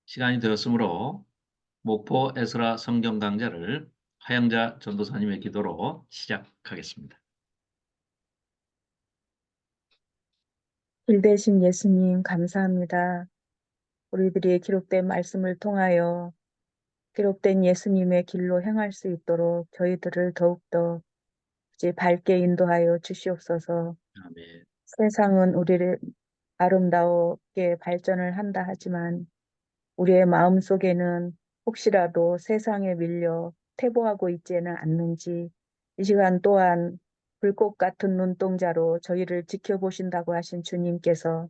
시간이 되었으므로 목포 에스라 성경 강좌를 하영자 전도사님의 기도로 시작하겠습니다. 길 대신 예수님 감사합니다. 우리들이 기록된 말씀을 통하여 기록된 예수님의 길로 행할 수 있도록 저희들을 더욱더 이제 밝게 인도하여 주시옵소서. 아멘. 세상은 우리를 아름다우게 발전을 한다 하지만 우리의 마음 속에는 혹시라도 세상에 밀려 퇴보하고 있지는 않는지 이 시간 또한 불꽃 같은 눈동자로 저희를 지켜보신다고 하신 주님께서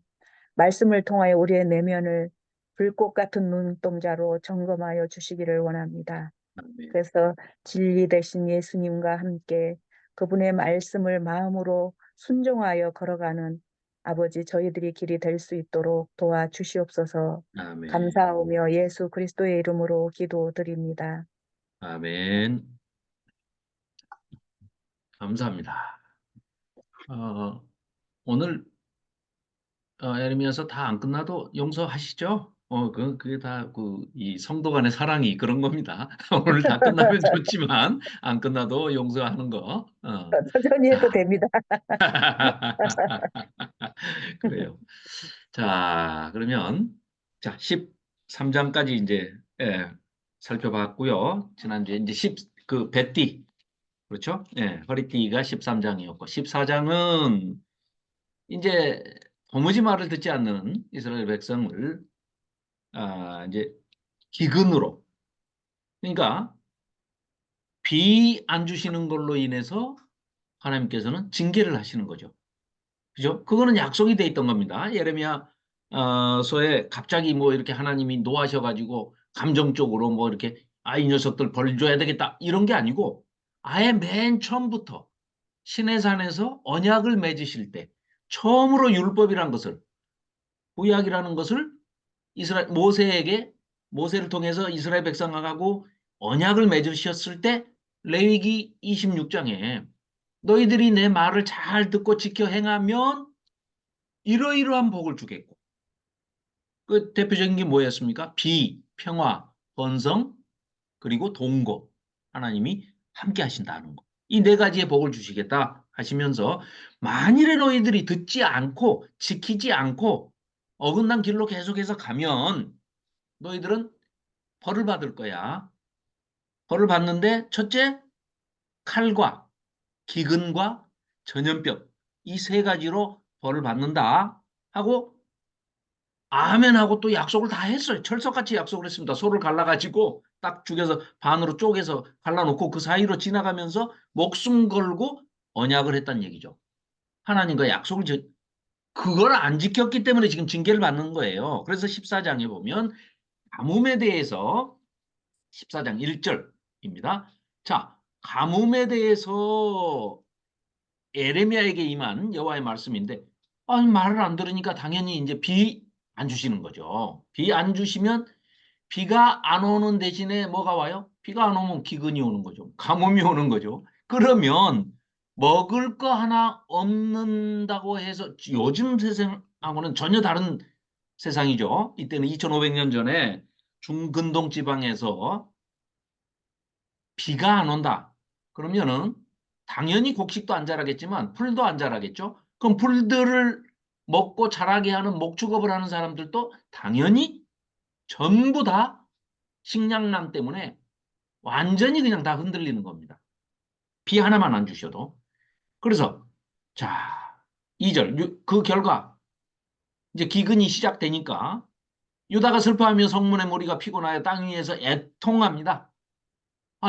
말씀을 통하여 우리의 내면을 불꽃 같은 눈동자로 점검하여 주시기를 원합니다. 아멘. 그래서 진리 되신 예수님과 함께 그분의 말씀을 마음으로 순종하여 걸어가는 아버지 저희들이 길이 될 수 있도록 도와주시옵소서. 아멘. 감사하며 예수 그리스도의 이름으로 기도드립니다. 아멘. 감사합니다. 오늘 에르미야서 다 안 끝나도 용서하시죠? 그게 다 이 성도 간의 사랑이 그런 겁니다. 오늘 다 끝나면 좋지만 안 끝나도 용서하는 거. 천천히 해도 자. 됩니다. 그래요. 자, 그러면 자, 13장까지 이제 살펴봤고요. 지난주에 이제 배띠 그렇죠? 예, 허리띠가 13장이었고 14장은 이제 도무지 말을 듣지 않는 이스라엘 백성을 이제 기근으로 그러니까 비 안 주시는 걸로 인해서 하나님께서는 징계를 하시는 거죠. 그죠? 그거는 약속이 돼 있던 겁니다. 예레미야 서에 갑자기 뭐 이렇게 하나님이 노하셔가지고 감정적으로 뭐 이렇게 이 녀석들 벌 줘야 되겠다 이런 게 아니고 아예 맨 처음부터 시내산에서 언약을 맺으실 때 처음으로 율법이란 것을 구약이라는 것을 이스라엘 모세를 통해서 이스라엘 백성하고 언약을 맺으셨을 때 레위기 26장에 너희들이 내 말을 잘 듣고 지켜 행하면 이러이러한 복을 주겠고 그 대표적인 게 뭐였습니까? 비, 평화, 번성 그리고 동거 하나님이 함께 하신다는 거. 이 네 가지의 복을 주시겠다 하시면서 만일에 너희들이 듣지 않고 지키지 않고 어긋난 길로 계속해서 가면 너희들은 벌을 받을 거야. 벌을 받는데 첫째 칼과 기근과 전염병 이 세 가지로 벌을 받는다 하고 아멘하고 또 약속을 다 했어요. 철석같이 약속을 했습니다. 소를 갈라가지고 딱 죽여서 반으로 쪼개서 갈라놓고 그 사이로 지나가면서 목숨 걸고 언약을 했다는 얘기죠. 하나님과 약속을 그걸 안 지켰기 때문에 지금 징계를 받는 거예요. 그래서 14장에 보면 가뭄에 대해서 14장 1절입니다. 자, 가뭄에 대해서 에레미야에게 임한 여호와의 말씀인데 아니 말을 안 들으니까 당연히 이제 비 안 주시는 거죠. 비 안 주시면 비가 안 오는 대신에 뭐가 와요? 비가 안 오면 기근이 오는 거죠. 가뭄이 오는 거죠. 그러면 먹을 거 하나 없는다고 해서 요즘 세상하고는 전혀 다른 세상이죠. 이때는 2500년 전에 중근동 지방에서 비가 안 온다. 그러면은 당연히 곡식도 안 자라겠지만 풀도 안 자라겠죠. 그럼 풀들을 먹고 자라게 하는 목축업을 하는 사람들도 당연히 전부 다 식량난 때문에 완전히 그냥 다 흔들리는 겁니다. 비 하나만 안 주셔도. 그래서 자, 2절 그 결과 이제 기근이 시작되니까 유다가 슬퍼하며 성문의 무리가 피곤하여 땅 위에서 애통합니다.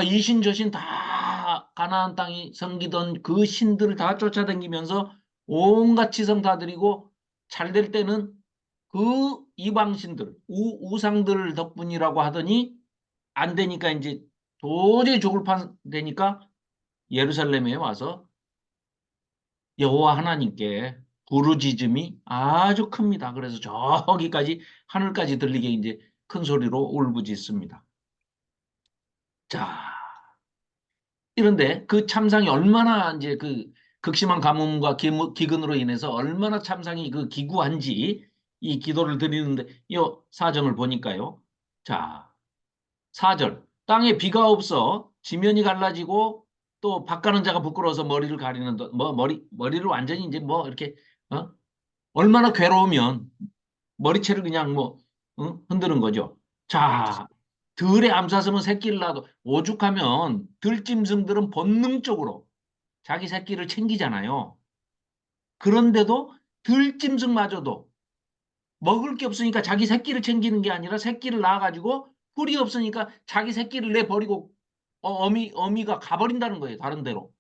이 신 저 신 다 가나안 땅이 섬기던 그 신들을 다 쫓아다니면서 온갖 지성 다 드리고 잘 될 때는 그 이방 신들, 우상들 덕분이라고 하더니 안 되니까 이제 도저히 죽을 판 되니까 예루살렘에 와서 여호와 하나님께 부르짖음이 아주 큽니다. 그래서 저기까지 하늘까지 들리게 이제 큰 소리로 울부짖습니다. 자, 이런데 그 참상이 얼마나 이제 그 극심한 가뭄과 기근으로 인해서 얼마나 참상이 그 기구한지 이 기도를 드리는데 이 사정을 보니까요. 자, 4절. 땅에 비가 없어 지면이 갈라지고 또 밭 가는 자가 부끄러워서 머리를 가리는 머리를 완전히 이제 뭐 이렇게 어? 얼마나 괴로우면 머리채를 그냥 뭐 흔드는 거죠. 자, 들의 암사슴은 새끼를 낳아도 오죽하면 들짐승들은 본능적으로 자기 새끼를 챙기잖아요. 그런데도 들짐승마저도 먹을 게 없으니까 자기 새끼를 챙기는 게 아니라 새끼를 낳아가지고 꿀이 없으니까 자기 새끼를 내버리고 어미가 가버린다는 거예요. 다른 데로.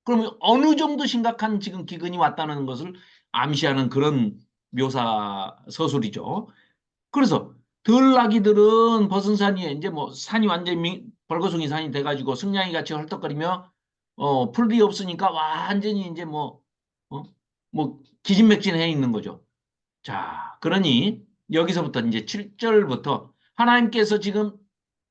그러면 어느 정도 심각한 지금 기근이 왔다는 것을 암시하는 그런 묘사 서술이죠. 그래서 들나귀들은 벗은 산 위에 이제 뭐 산이 완전히 벌거숭이 산이 돼가지고 승냥이 같이 헐떡거리며 풀이 없으니까 완전히 이제 어? 뭐 기진맥진해 있는 거죠. 자, 그러니 여기서부터 이제 7절부터 하나님께서 지금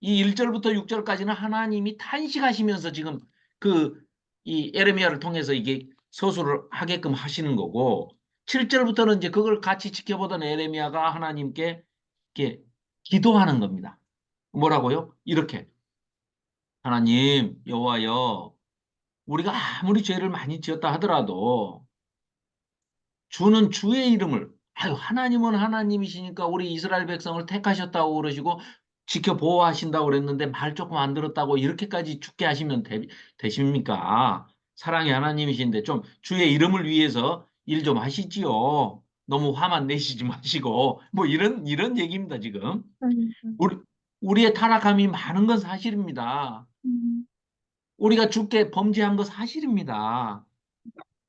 이 1절부터 6절까지는 하나님이 탄식하시면서 지금 그 이 에레미야를 통해서 이게 서술을 하게끔 하시는 거고 7절부터는 이제 그걸 같이 지켜보던 에레미야가 하나님께 이렇게 기도하는 겁니다. 뭐라고요? 이렇게 하나님 여호와여 우리가 아무리 죄를 많이 지었다 하더라도 주는 주의 이름을 아유 하나님은 하나님이시니까 우리 이스라엘 백성을 택하셨다고 그러시고 지켜 보호하신다고 그랬는데 말 조금 안 들었다고 이렇게까지 죽게 하시면 되십니까? 사랑의 하나님이신데 좀 주의 이름을 위해서 일 좀 하시지요. 너무 화만 내시지 마시고 뭐 이런 얘기입니다 지금. 음, 우리 우리의 타락함이 많은 건 사실입니다. 음, 우리가 죽게 범죄한 거 사실입니다.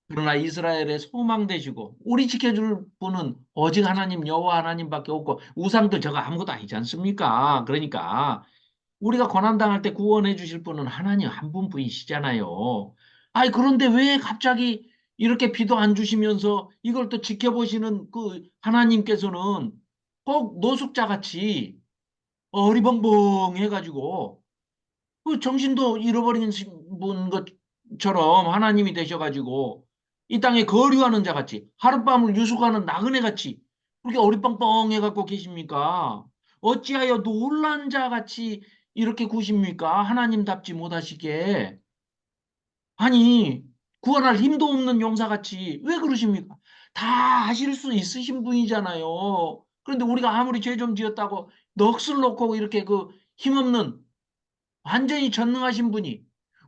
그러나 이스라엘의 소망 되시고 우리 지켜줄 분은 오직 하나님 여호와 하나님밖에 없고 우상들 저거 아무것도 아니지 않습니까? 그러니까 우리가 고난당할 때 구원해 주실 분은 하나님 한 분뿐이시잖아요. 아니 그런데 왜 갑자기 이렇게 비도 안 주시면서 이걸 또 지켜보시는 그 하나님께서는 꼭 노숙자 같이 어리벙벙 해가지고 그 정신도 잃어버린 분 것처럼 하나님이 되셔가지고 이 땅에 거류하는 자 같이 하룻밤을 유숙하는 나그네 같이 그렇게 어리빵빵 해갖고 계십니까? 어찌하여 놀란 자 같이 이렇게 구십니까? 하나님답지 못하시게. 아니, 구원할 힘도 없는 용사같이 왜 그러십니까? 다 하실 수 있으신 분이잖아요. 그런데 우리가 아무리 죄 좀 지었다고 넋을 놓고 이렇게 그 힘없는 완전히 전능하신 분이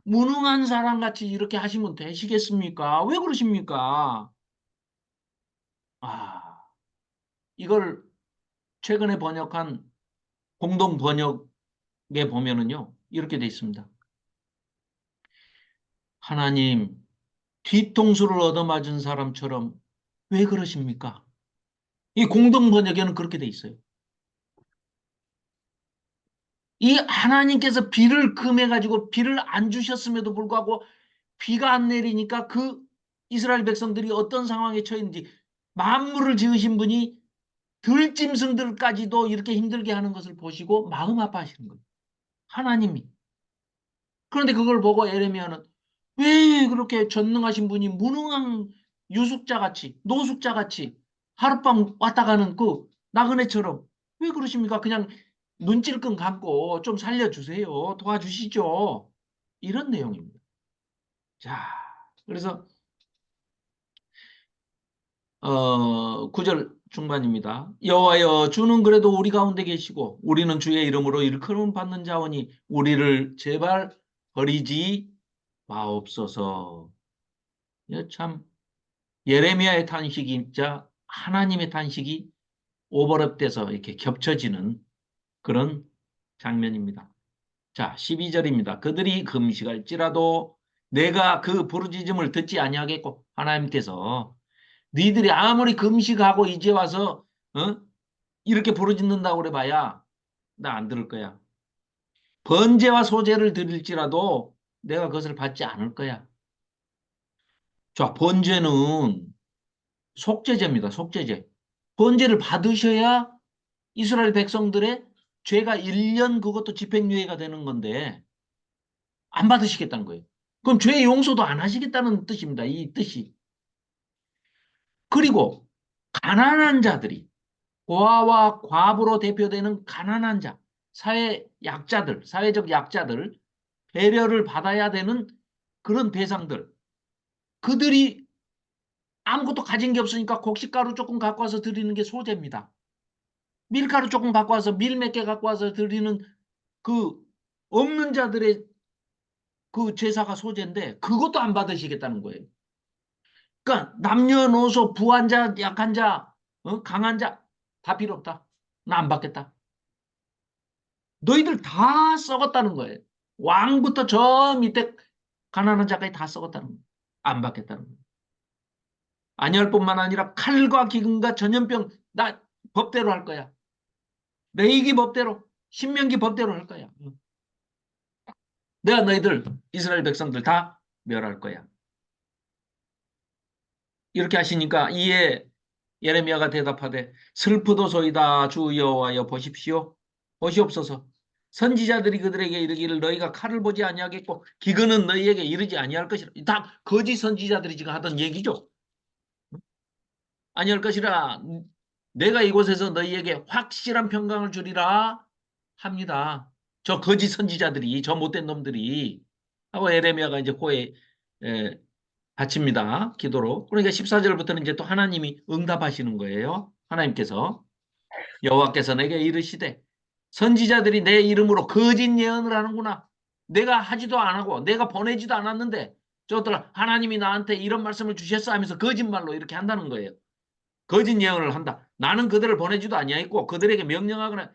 무능한 사람같이 이렇게 하시면 되시겠습니까? 왜 그러십니까? 아, 이걸 최근에 번역한 공동 번역에 보면은요, 이렇게 돼 있습니다. 하나님, 뒤통수를 얻어맞은 사람처럼 왜 그러십니까? 이 공동 번역에는 그렇게 돼 있어요. 이 하나님께서 비를 금해가지고 비를 안 주셨음에도 불구하고 비가 안 내리니까 그 이스라엘 백성들이 어떤 상황에 처했는지 만물을 지으신 분이 들짐승들까지도 이렇게 힘들게 하는 것을 보시고 마음 아파하시는 거예요. 하나님이. 그런데 그걸 보고 에레미야는 왜 그렇게 전능하신 분이 무능한 유숙자 같이 노숙자 같이 하룻밤 왔다 가는 그 나그네처럼 왜 그러십니까? 그냥 눈찔끔 감고 좀 살려주세요. 도와주시죠. 이런 내용입니다. 자, 그래서 9절 중반입니다. 여호와여 주는 그래도 우리 가운데 계시고 우리는 주의 이름으로 일컬음 받는 자오니 우리를 제발 버리지 마옵소서. 이거 참 예레미야의 탄식이자 하나님의 탄식이 오버랩돼서 이렇게 겹쳐지는 그런 장면입니다. 자, 12절입니다. 그들이 금식할지라도 내가 그 부르짖음을 듣지 아니하겠고 하나님께서 니들이 아무리 금식하고 이제 와서 어? 이렇게 부르짖는다고 그래봐야 나 안 들을 거야. 번제와 소제를 드릴지라도 내가 그것을 받지 않을 거야. 자, 번제는 속죄제입니다. 속죄제. 번제를 받으셔야 이스라엘 백성들의 죄가 1년 그것도 집행유예가 되는 건데 안 받으시겠다는 거예요. 그럼 죄 용서도 안 하시겠다는 뜻입니다. 이 뜻이. 그리고 가난한 자들이, 고아와 과부로 대표되는 가난한 자, 사회 약자들, 사회적 약자들, 배려를 받아야 되는 그런 대상들, 그들이 아무것도 가진 게 없으니까 곡식가루 조금 갖고 와서 드리는 게 소재입니다. 밀가루 조금 갖고 와서 밀 몇 개 갖고 와서 드리는 그 없는 자들의 그 제사가 소재인데 그것도 안 받으시겠다는 거예요. 그러니까 남녀노소 부한 자, 약한 자, 강한 자 다 필요 없다. 나 안 받겠다. 너희들 다 썩었다는 거예요. 왕부터 저 밑에 가난한 자까지 다 썩었다는 거예요. 안 받겠다는 거예요. 안할 뿐만 아니라 칼과 기근과 전염병 나 법대로 할 거야. 레이기 법대로, 신명기 법대로 할 거야. 내가 너희들 이스라엘 백성들 다 멸할 거야. 이렇게 하시니까 이에 예레미야가 대답하되 슬프도소이다 주 여호와여 보십시오. 보시옵소서. 선지자들이 그들에게 이르기를 너희가 칼을 보지 아니하겠고 기근은 너희에게 이르지 아니할 것이라. 다 거짓 선지자들이 지금 하던 얘기죠. 아니할 것이라 내가 이곳에서 너희에게 확실한 평강을 주리라 합니다. 저 거짓 선지자들이 저 못된 놈들이 하고 에레미야가 이제 고에 바칩니다. 기도로. 그러니까 14절부터는 이제 또 하나님이 응답하시는 거예요. 하나님께서 여호와께서 내게 이르시되 선지자들이 내 이름으로 거짓 예언을 하는구나. 내가 하지도 안 하고 내가 보내지도 않았는데 저들 하나님이 나한테 이런 말씀을 주셨어 하면서 거짓말로 이렇게 한다는 거예요. 거짓 예언을 한다. 나는 그들을 보내지도 아니하였고 그들에게 명령하거나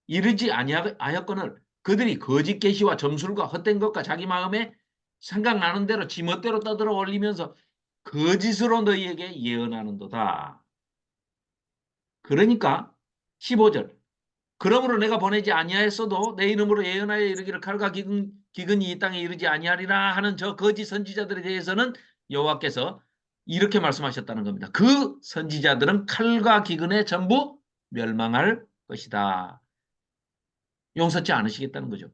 이르지 아니하였거늘 그들이 거짓 계시와 점술과 헛된 것과 자기 마음에 생각나는 대로 지멋대로 떠들어 올리면서 거짓으로 너희에게 예언하는도다. 그러니까 15절 그러므로 내가 보내지 아니하였어도 내 이름으로 예언하여 이르기를 칼과 기근이 이 땅에 이르지 아니하리라 하는 저 거짓 선지자들에 대해서는 여호와께서 이렇게 말씀하셨다는 겁니다. 그 선지자들은 칼과 기근에 전부 멸망할 것이다. 용서치 않으시겠다는 거죠.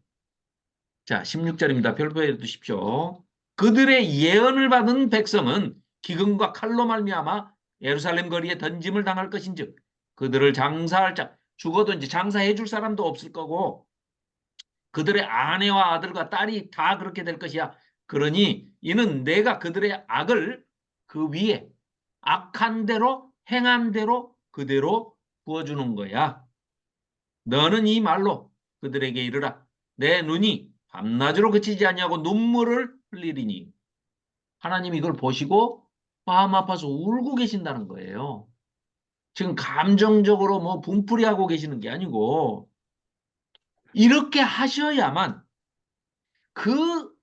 자, 16절입니다. 별표해 두십시오. 그들의 예언을 받은 백성은 기근과 칼로 말미암아 예루살렘 거리에 던짐을 당할 것인즉 그들을 장사할 자 죽어도 이제 장사해 줄 사람도 없을 거고 그들의 아내와 아들과 딸이 다 그렇게 될 것이야. 그러니 이는 내가 그들의 악을 그 위에 악한 대로 행한 대로 그대로 부어주는 거야. 너는 이 말로 그들에게 이르라. 내 눈이 밤낮으로 그치지 아니하고 눈물을 흘리리니. 하나님이 이걸 보시고 마음 아파서 울고 계신다는 거예요. 지금 감정적으로 뭐 분풀이하고 계시는 게 아니고 이렇게 하셔야만 그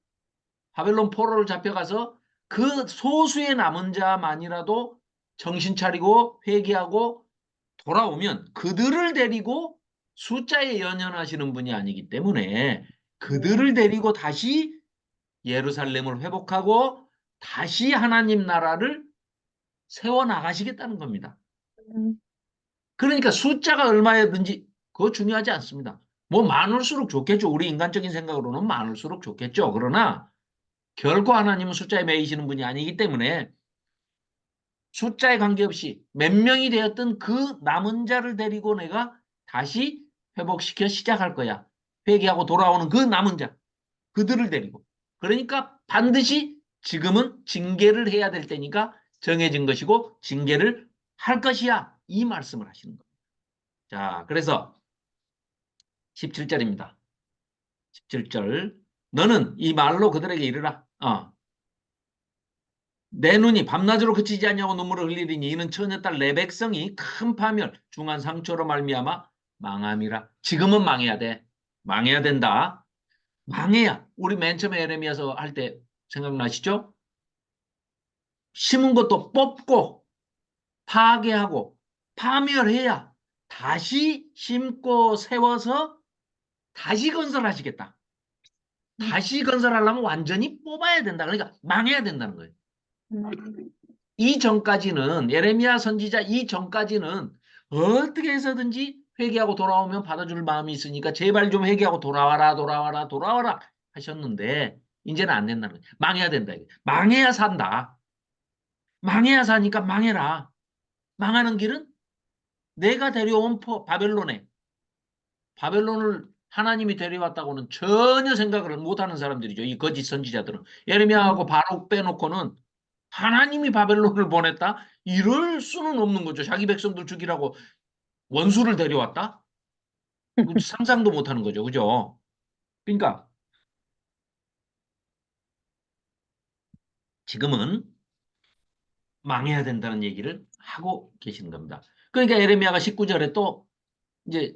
바벨론 포로를 잡혀가서 그 소수의 남은 자만이라도 정신 차리고 회개하고 돌아오면 그들을 데리고 숫자에 연연하시는 분이 아니기 때문에 그들을 데리고 다시 예루살렘을 회복하고 다시 하나님 나라를 세워나가시겠다는 겁니다. 음, 그러니까 숫자가 얼마든지 그거 중요하지 않습니다. 뭐 많을수록 좋겠죠. 우리 인간적인 생각으로는 많을수록 좋겠죠. 그러나 결코 하나님은 숫자에 매이시는 분이 아니기 때문에 숫자에 관계없이 몇 명이 되었던 그 남은 자를 데리고 내가 다시 회복시켜 시작할 거야. 회개하고 돌아오는 그 남은 자, 그들을 데리고. 그러니까 반드시 지금은 징계를 해야 될 때니까 정해진 것이고 징계를 할 것이야. 이 말씀을 하시는 겁니다. 자, 그래서 17절입니다. 17절. 너는 이 말로 그들에게 이르라. 내 눈이 밤낮으로 그치지 아니하고 눈물을 흘리리니 이는 처녀딸 내 백성이 큰 파멸 중한 상처로 말미암아 망함이라. 지금은 망해야 돼. 망해야 된다. 망해야. 우리 맨 처음에 에레미야서 할 때 생각나시죠? 심은 것도 뽑고 파괴하고 파멸해야 다시 심고 세워서 다시 건설하시겠다. 다시 건설하려면 완전히 뽑아야 된다. 그러니까 망해야 된다는 거예요. 음, 이 전까지는 예레미야 선지자 이 전까지는 어떻게 해서든지 회개하고 돌아오면 받아줄 마음이 있으니까 제발 좀 회개하고 돌아와라 돌아와라 돌아와라 하셨는데 이제는 안 된다는 거예요. 망해야 된다. 망해야 산다. 망해야 사니까 망해라. 망하는 길은 내가 데려온 바벨론을 하나님이 데려왔다고는 전혀 생각을 못하는 사람들이죠. 이 거짓 선지자들은. 예레미야하고 음. 바룩 빼놓고는 하나님이 바벨론을 보냈다? 이럴 수는 없는 거죠. 자기 백성들 죽이라고 원수를 데려왔다? 이거 상상도 못하는 거죠. 그죠? 그러니까 지금은 망해야 된다는 얘기를 하고 계시는 겁니다. 그러니까 에레미야가 19절에 또 이제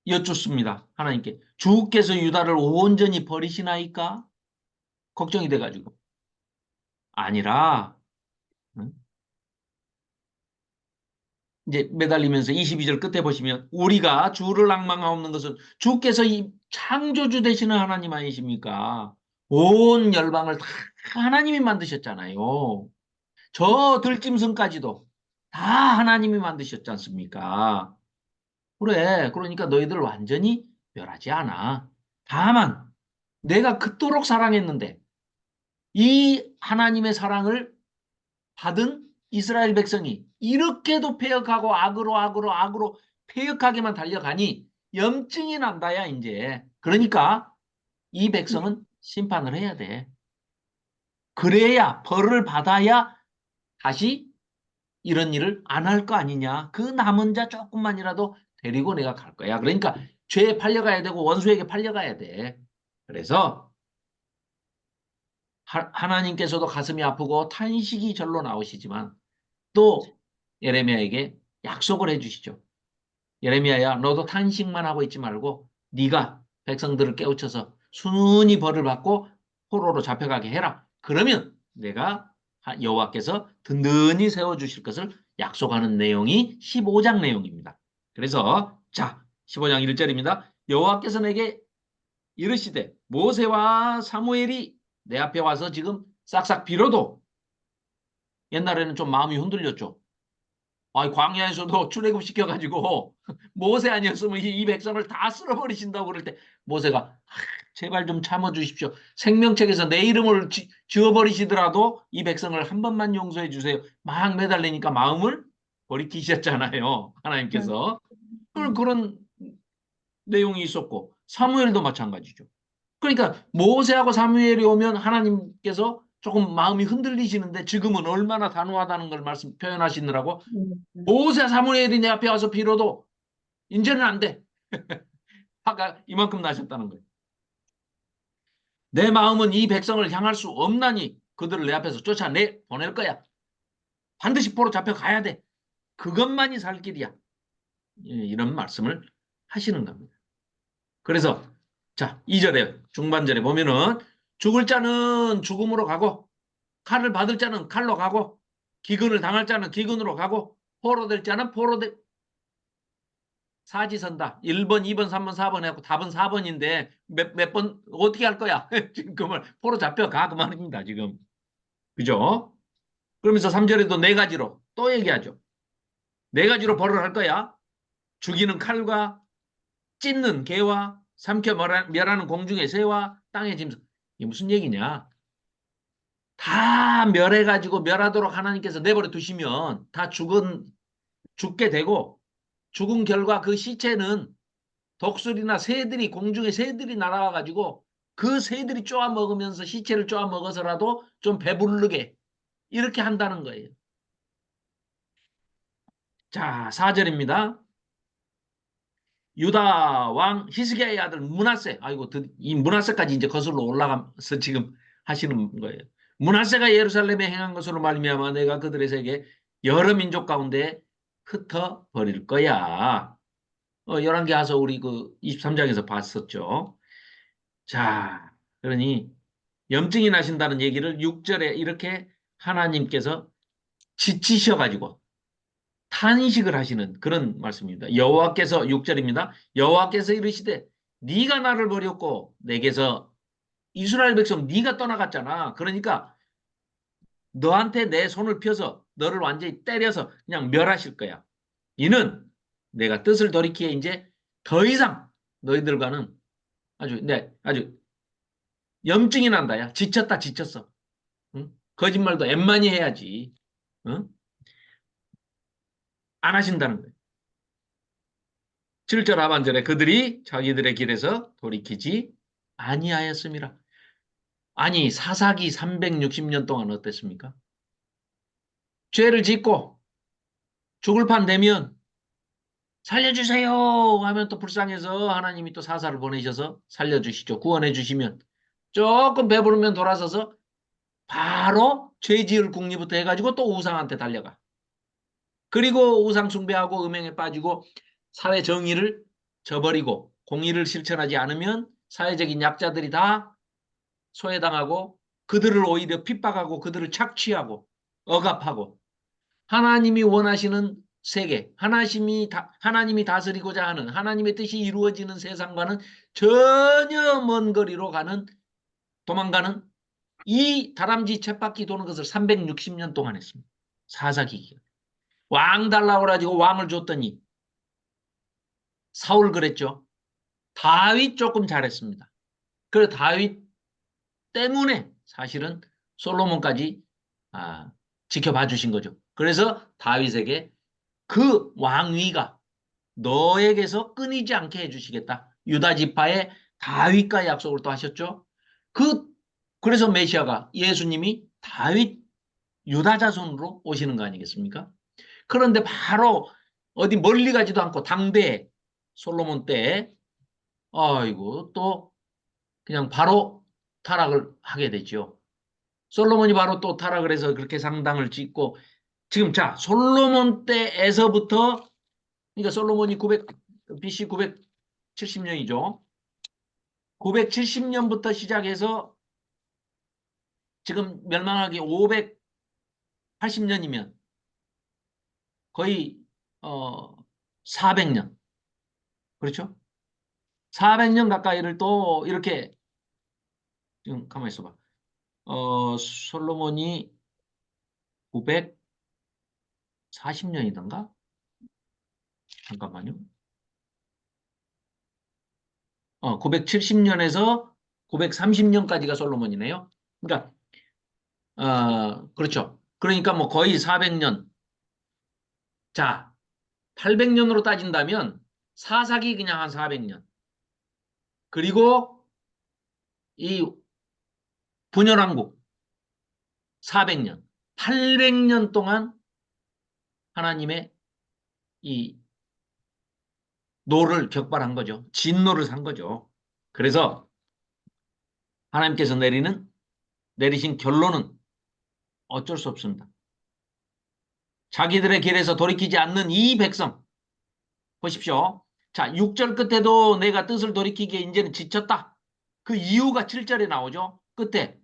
여쭙습니다. 하나님께. 주께서 유다를 온전히 버리시나이까? 걱정이 돼가지고. 아니라, 응? 이제 매달리면서 22절 끝에 보시면, 우리가 주를 앙망하옵는 것은 주께서 이 창조주 되시는 하나님 아니십니까? 온 열방을 다 하나님이 만드셨잖아요. 저 들짐승까지도 다 하나님이 만드셨지 않습니까? 그래. 그러니까 너희들 완전히 멸하지 않아. 다만 내가 그토록 사랑했는데 이 하나님의 사랑을 받은 이스라엘 백성이 이렇게도 패역하고 악으로 패역하게만 달려가니 염증이 난다야 이제. 그러니까 이 백성은 심판을 해야 돼. 그래야 벌을 받아야 다시 이런 일을 안 할 거 아니냐. 그 남은 자 조금만이라도 데리고 내가 갈 거야. 그러니까 죄에 팔려가야 되고 원수에게 팔려가야 돼. 그래서 하나님께서도 가슴이 아프고 탄식이 절로 나오시지만 또 예레미야에게 약속을 해주시죠. 예레미야야, 너도 탄식만 하고 있지 말고 네가 백성들을 깨우쳐서 순순히 벌을 받고 포로로 잡혀가게 해라. 그러면 내가 여호와께서 든든히 세워주실 것을 약속하는 내용이 15장 내용입니다. 그래서 자, 15장 1절입니다. 여호와께서 내게 이르시되 모세와 사무엘이 내 앞에 와서 지금 싹싹 빌어도 옛날에는 좀 마음이 흔들렸죠. 광야에서도 출애굽 시켜가지고 모세 아니었으면 이 백성을 다 쓸어버리신다고 그럴 때 모세가 제발 좀 참아주십시오. 생명책에서 내 이름을 지워버리시더라도 이 백성을 한 번만 용서해 주세요. 막 매달리니까 마음을 버리키셨잖아요. 음. 하나님께서. 음. 그런 내용이 있었고 사무엘도 마찬가지죠. 그러니까 모세하고 사무엘이 오면 하나님께서 조금 마음이 흔들리시는데 지금은 얼마나 단호하다는 걸 표현하시느라고 음. 모세 사무엘이 내 앞에 와서 빌어도 이제는 안 돼. 화가 이만큼 나셨다는 거예요. 내 마음은 이 백성을 향할 수 없나니 그들을 내 앞에서 쫓아내 보낼 거야. 반드시 포로 잡혀가야 돼. 그것만이 살 길이야. 이런 말씀을 하시는 겁니다. 그래서 자, 2절에 중반절에 보면은 죽을 자는 죽음으로 가고 칼을 받을 자는 칼로 가고 기근을 당할 자는 기근으로 가고 포로될 자는 포로될 사지선다. 1번, 2번, 3번, 4번 해갖고 답은 4번인데 몇 번 어떻게 할 거야? 지금 그 말 포로 잡혀가 그 말입니다. 지금. 그죠? 그러면서 3절에도 네 가지로 또 얘기하죠. 네 가지로 벌을 할 거야. 죽이는 칼과 찢는 개와 삼켜 멸하는 공중의 새와 땅의 짐승. 이게 무슨 얘기냐? 다 멸해가지고 멸하도록 하나님께서 내버려 두시면 다 죽게 되고 죽은 결과 그 시체는 독수리나 새들이 공중에 새들이 날아와가지고 그 새들이 쪼아 먹으면서 시체를 쪼아 먹어서라도 좀 배부르게 이렇게 한다는 거예요. 자, 4절입니다. 유다 왕 히스기야의 아들 므낫세. 아이고, 이 므낫세까지 이제 거슬러 올라가면서 지금 하시는 거예요. 므낫세가 예루살렘에 행한 것으로 말미암아 내가 그들의 세계 여러 민족 가운데 흩어 버릴 거야. 열왕기하서 우리 그 23장에서 봤었죠. 자, 그러니 염증이 나신다는 얘기를 6절에 이렇게 하나님께서 지치셔가지고 탄식을 하시는 그런 말씀입니다. 여호와께서 6절입니다. 여호와께서 이르시되 네가 나를 버렸고 내게서 이스라엘 백성 네가 떠나갔잖아. 그러니까 너한테 내 손을 펴서 너를 완전히 때려서 그냥 멸하실 거야. 이는 내가 뜻을 돌이키에 이제 더 이상 너희들과는 아주 염증이 난다야. 지쳤다 지쳤어. 응? 거짓말도 엠만히 해야지. 응? 안 하신다는 거예요. 7절 하반절에 그들이 자기들의 길에서 돌이키지 아니하였습니다. 아니 사사기 360년 동안 어땠습니까? 죄를 짓고 죽을 판 되면 살려주세요 하면 또 불쌍해서 하나님이 또 사사를 보내셔서 살려주시죠. 구원해 주시면 조금 배부르면 돌아서서 바로 죄 지을 궁리부터 해가지고 또 우상한테 달려가. 그리고 우상 숭배하고 음행에 빠지고 사회 정의를 저버리고 공의를 실천하지 않으면 사회적인 약자들이 다 소외당하고 그들을 오히려 핍박하고 그들을 착취하고 억압하고 하나님이 원하시는 세계, 하나님이 다스리고자 하는 하나님의 뜻이 이루어지는 세상과는 전혀 먼 거리로 도망가는 이 다람쥐 쳇바퀴 도는 것을 360년 동안 했습니다. 사사기. 왕 달라고 가지고 왕을 줬더니 사울 그랬죠. 다윗 조금 잘했습니다. 그래서 다윗 때문에 사실은 솔로몬까지 지켜봐 주신 거죠. 그래서 다윗에게 그 왕위가 너에게서 끊이지 않게 해주시겠다. 유다 지파의 다윗과 약속을 또 하셨죠. 그래서 메시아가 예수님이 다윗 유다 자손으로 오시는 거 아니겠습니까? 그런데 바로 어디 멀리 가지도 않고 당대 솔로몬 때 아이고 또 그냥 바로 타락을 하게 되죠. 솔로몬이 바로 또 타락을 해서 그렇게 상당을 짓고 지금 자 솔로몬 때에서부터 그러니까 솔로몬이 BC 970년이죠. 970년부터 시작해서 지금 멸망하기 580년이면 거의 400년. 그렇죠? 400년 가까이를 또 이렇게 지금 가만히 있어봐. 솔로몬이 940년이던가? 잠깐만요. 970년에서 930년까지가 솔로몬이네요. 그러니까 그렇죠. 그러니까 뭐 거의 400년. 자, 800년으로 따진다면 사사기 그냥 한 400년. 그리고 이 분열왕국 400년. 800년 동안 하나님의 이 노를 격발한 거죠. 진노를 산 거죠. 그래서 하나님께서 내리신 결론은 어쩔 수 없습니다. 자기들의 길에서 돌이키지 않는 이 백성 보십시오. 자, 6절 끝에도 내가 뜻을 돌이키기에 이제는 지쳤다. 그 이유가 7절에 나오죠. 끝에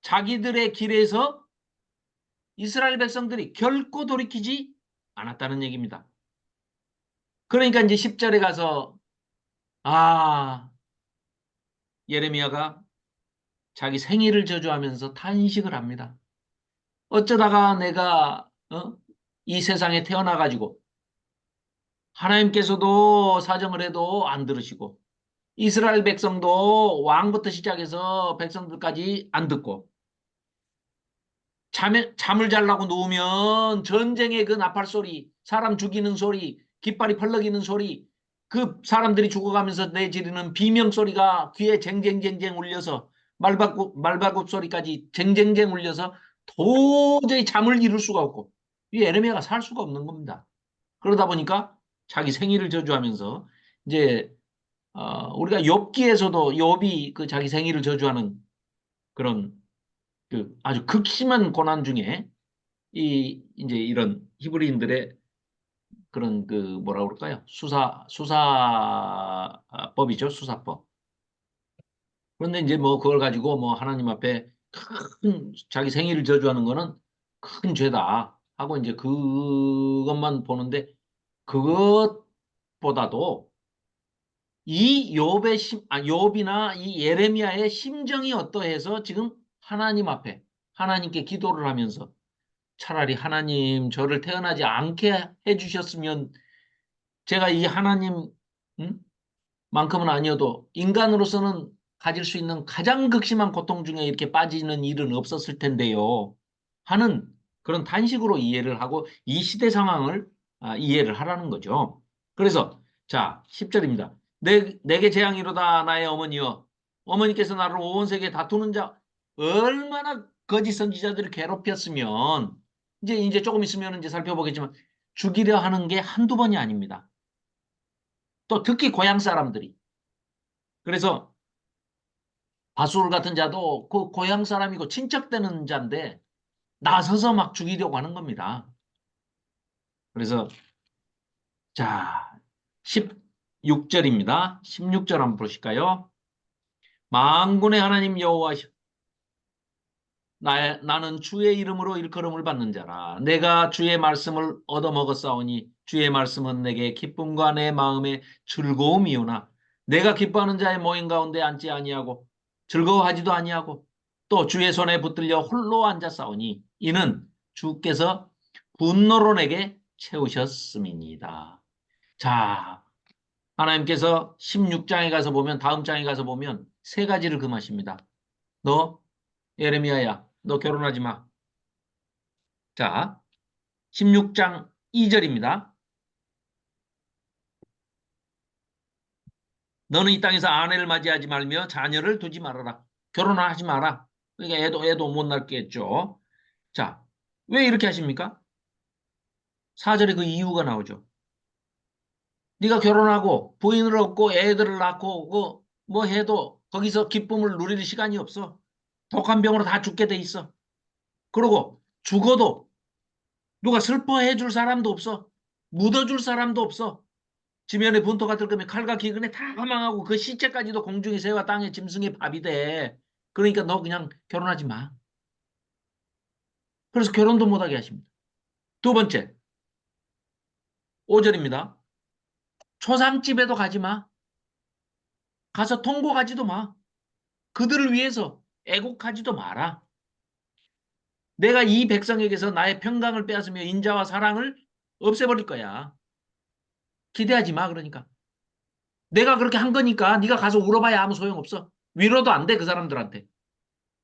자기들의 길에서 이스라엘 백성들이 결코 돌이키지 않았다는 얘기입니다. 그러니까 이제 10절에 가서 예레미야가 자기 생일을 저주하면서 탄식을 합니다. 어쩌다가 내가 이 세상에 태어나가지고 하나님께서도 사정을 해도 안 들으시고 이스라엘 백성도 왕부터 시작해서 백성들까지 안 듣고 잠을 자려고 누우면 전쟁의 그 나팔 소리, 사람 죽이는 소리, 깃발이 펄럭이는 소리, 그 사람들이 죽어가면서 내지르는 비명 소리가 귀에 쟁쟁쟁쟁 울려서 말바굽 소리까지 쟁쟁쟁 울려서 도저히 잠을 이룰 수가 없고 이 에레미야가 살 수가 없는 겁니다. 그러다 보니까 자기 생일을 저주하면서 이제 우리가 욥기에서도 욥이 그 자기 생일을 저주하는 그런 그 아주 극심한 고난 중에 이제 이런 히브리인들의 그런 그 뭐라 그럴까요? 수사법이죠, 수사법. 그런데 이제 뭐 그걸 가지고 뭐 하나님 앞에 큰 자기 생일을 저주하는 거는 큰 죄다 하고 이제 그것만 보는데 그것보다도 이 욥이나 이 예레미야의 심정이 어떠해서 지금 하나님 앞에 하나님께 기도를 하면서 차라리 하나님 저를 태어나지 않게 해주셨으면 제가 이 하나님 만큼은 아니어도 인간으로서는 가질 수 있는 가장 극심한 고통 중에 이렇게 빠지는 일은 없었을 텐데요. 하는 그런 탄식으로 이해를 하고 이 시대 상황을 이해를 하라는 거죠. 그래서 자 10절입니다. 내게 재앙이로다 나의 어머니여. 어머니께서 나를 온 세계에 다투는 자 얼마나 거짓 선지자들을 괴롭혔으면 이제 조금 있으면 이제 살펴보겠지만 죽이려 하는 게 한두 번이 아닙니다. 또 특히 고향 사람들이. 그래서 바술 같은 자도 그 고향 사람이고 친척되는 자인데 나서서 막 죽이려고 하는 겁니다. 그래서 자 16절입니다. 16절 한번 보실까요? 만군의 하나님 여호와 나는 주의 이름으로 일컬음을 받는 자라. 내가 주의 말씀을 얻어먹었사오니 주의 말씀은 내게 기쁨과 내 마음의 즐거움이오나 내가 기뻐하는 자의 모임 가운데 앉지 아니하고 즐거워하지도 아니하고 또 주의 손에 붙들려 홀로 앉았사오니 이는 주께서 분노로 내게 채우셨음이니이다. 자, 하나님께서 16장에 가서 보면 다음 장에 가서 보면 세 가지를 금하십니다. 너 예레미야야, 너 결혼하지 마. 자, 16장 2절입니다. 너는 이 땅에서 아내를 맞이하지 말며 자녀를 두지 말아라. 결혼을 하지 마라. 그러니까 애도 못 낳겠죠. 자, 왜 이렇게 하십니까? 4절에 그 이유가 나오죠. 네가 결혼하고 부인을 얻고 애들을 낳고 뭐 해도 거기서 기쁨을 누릴 시간이 없어. 독한 병으로 다 죽게 돼 있어. 그리고 죽어도 누가 슬퍼해 줄 사람도 없어. 묻어줄 사람도 없어. 지면에 분토가 들 거면 칼과 기근에 다 망하고 그 시체까지도 공중의 새와 땅의 짐승의 밥이 돼. 그러니까 너 그냥 결혼하지 마. 그래서 결혼도 못하게 하십니다. 두 번째, 5절입니다. 초상집에도 가지 마. 가서 통곡하지도 마. 그들을 위해서 애곡하지도 마라. 내가 이 백성에게서 나의 평강을 빼앗으며 인자와 사랑을 없애버릴 거야. 기대하지 마, 그러니까. 내가 그렇게 한 거니까 네가 가서 울어봐야 아무 소용없어. 위로도 안 돼, 그 사람들한테.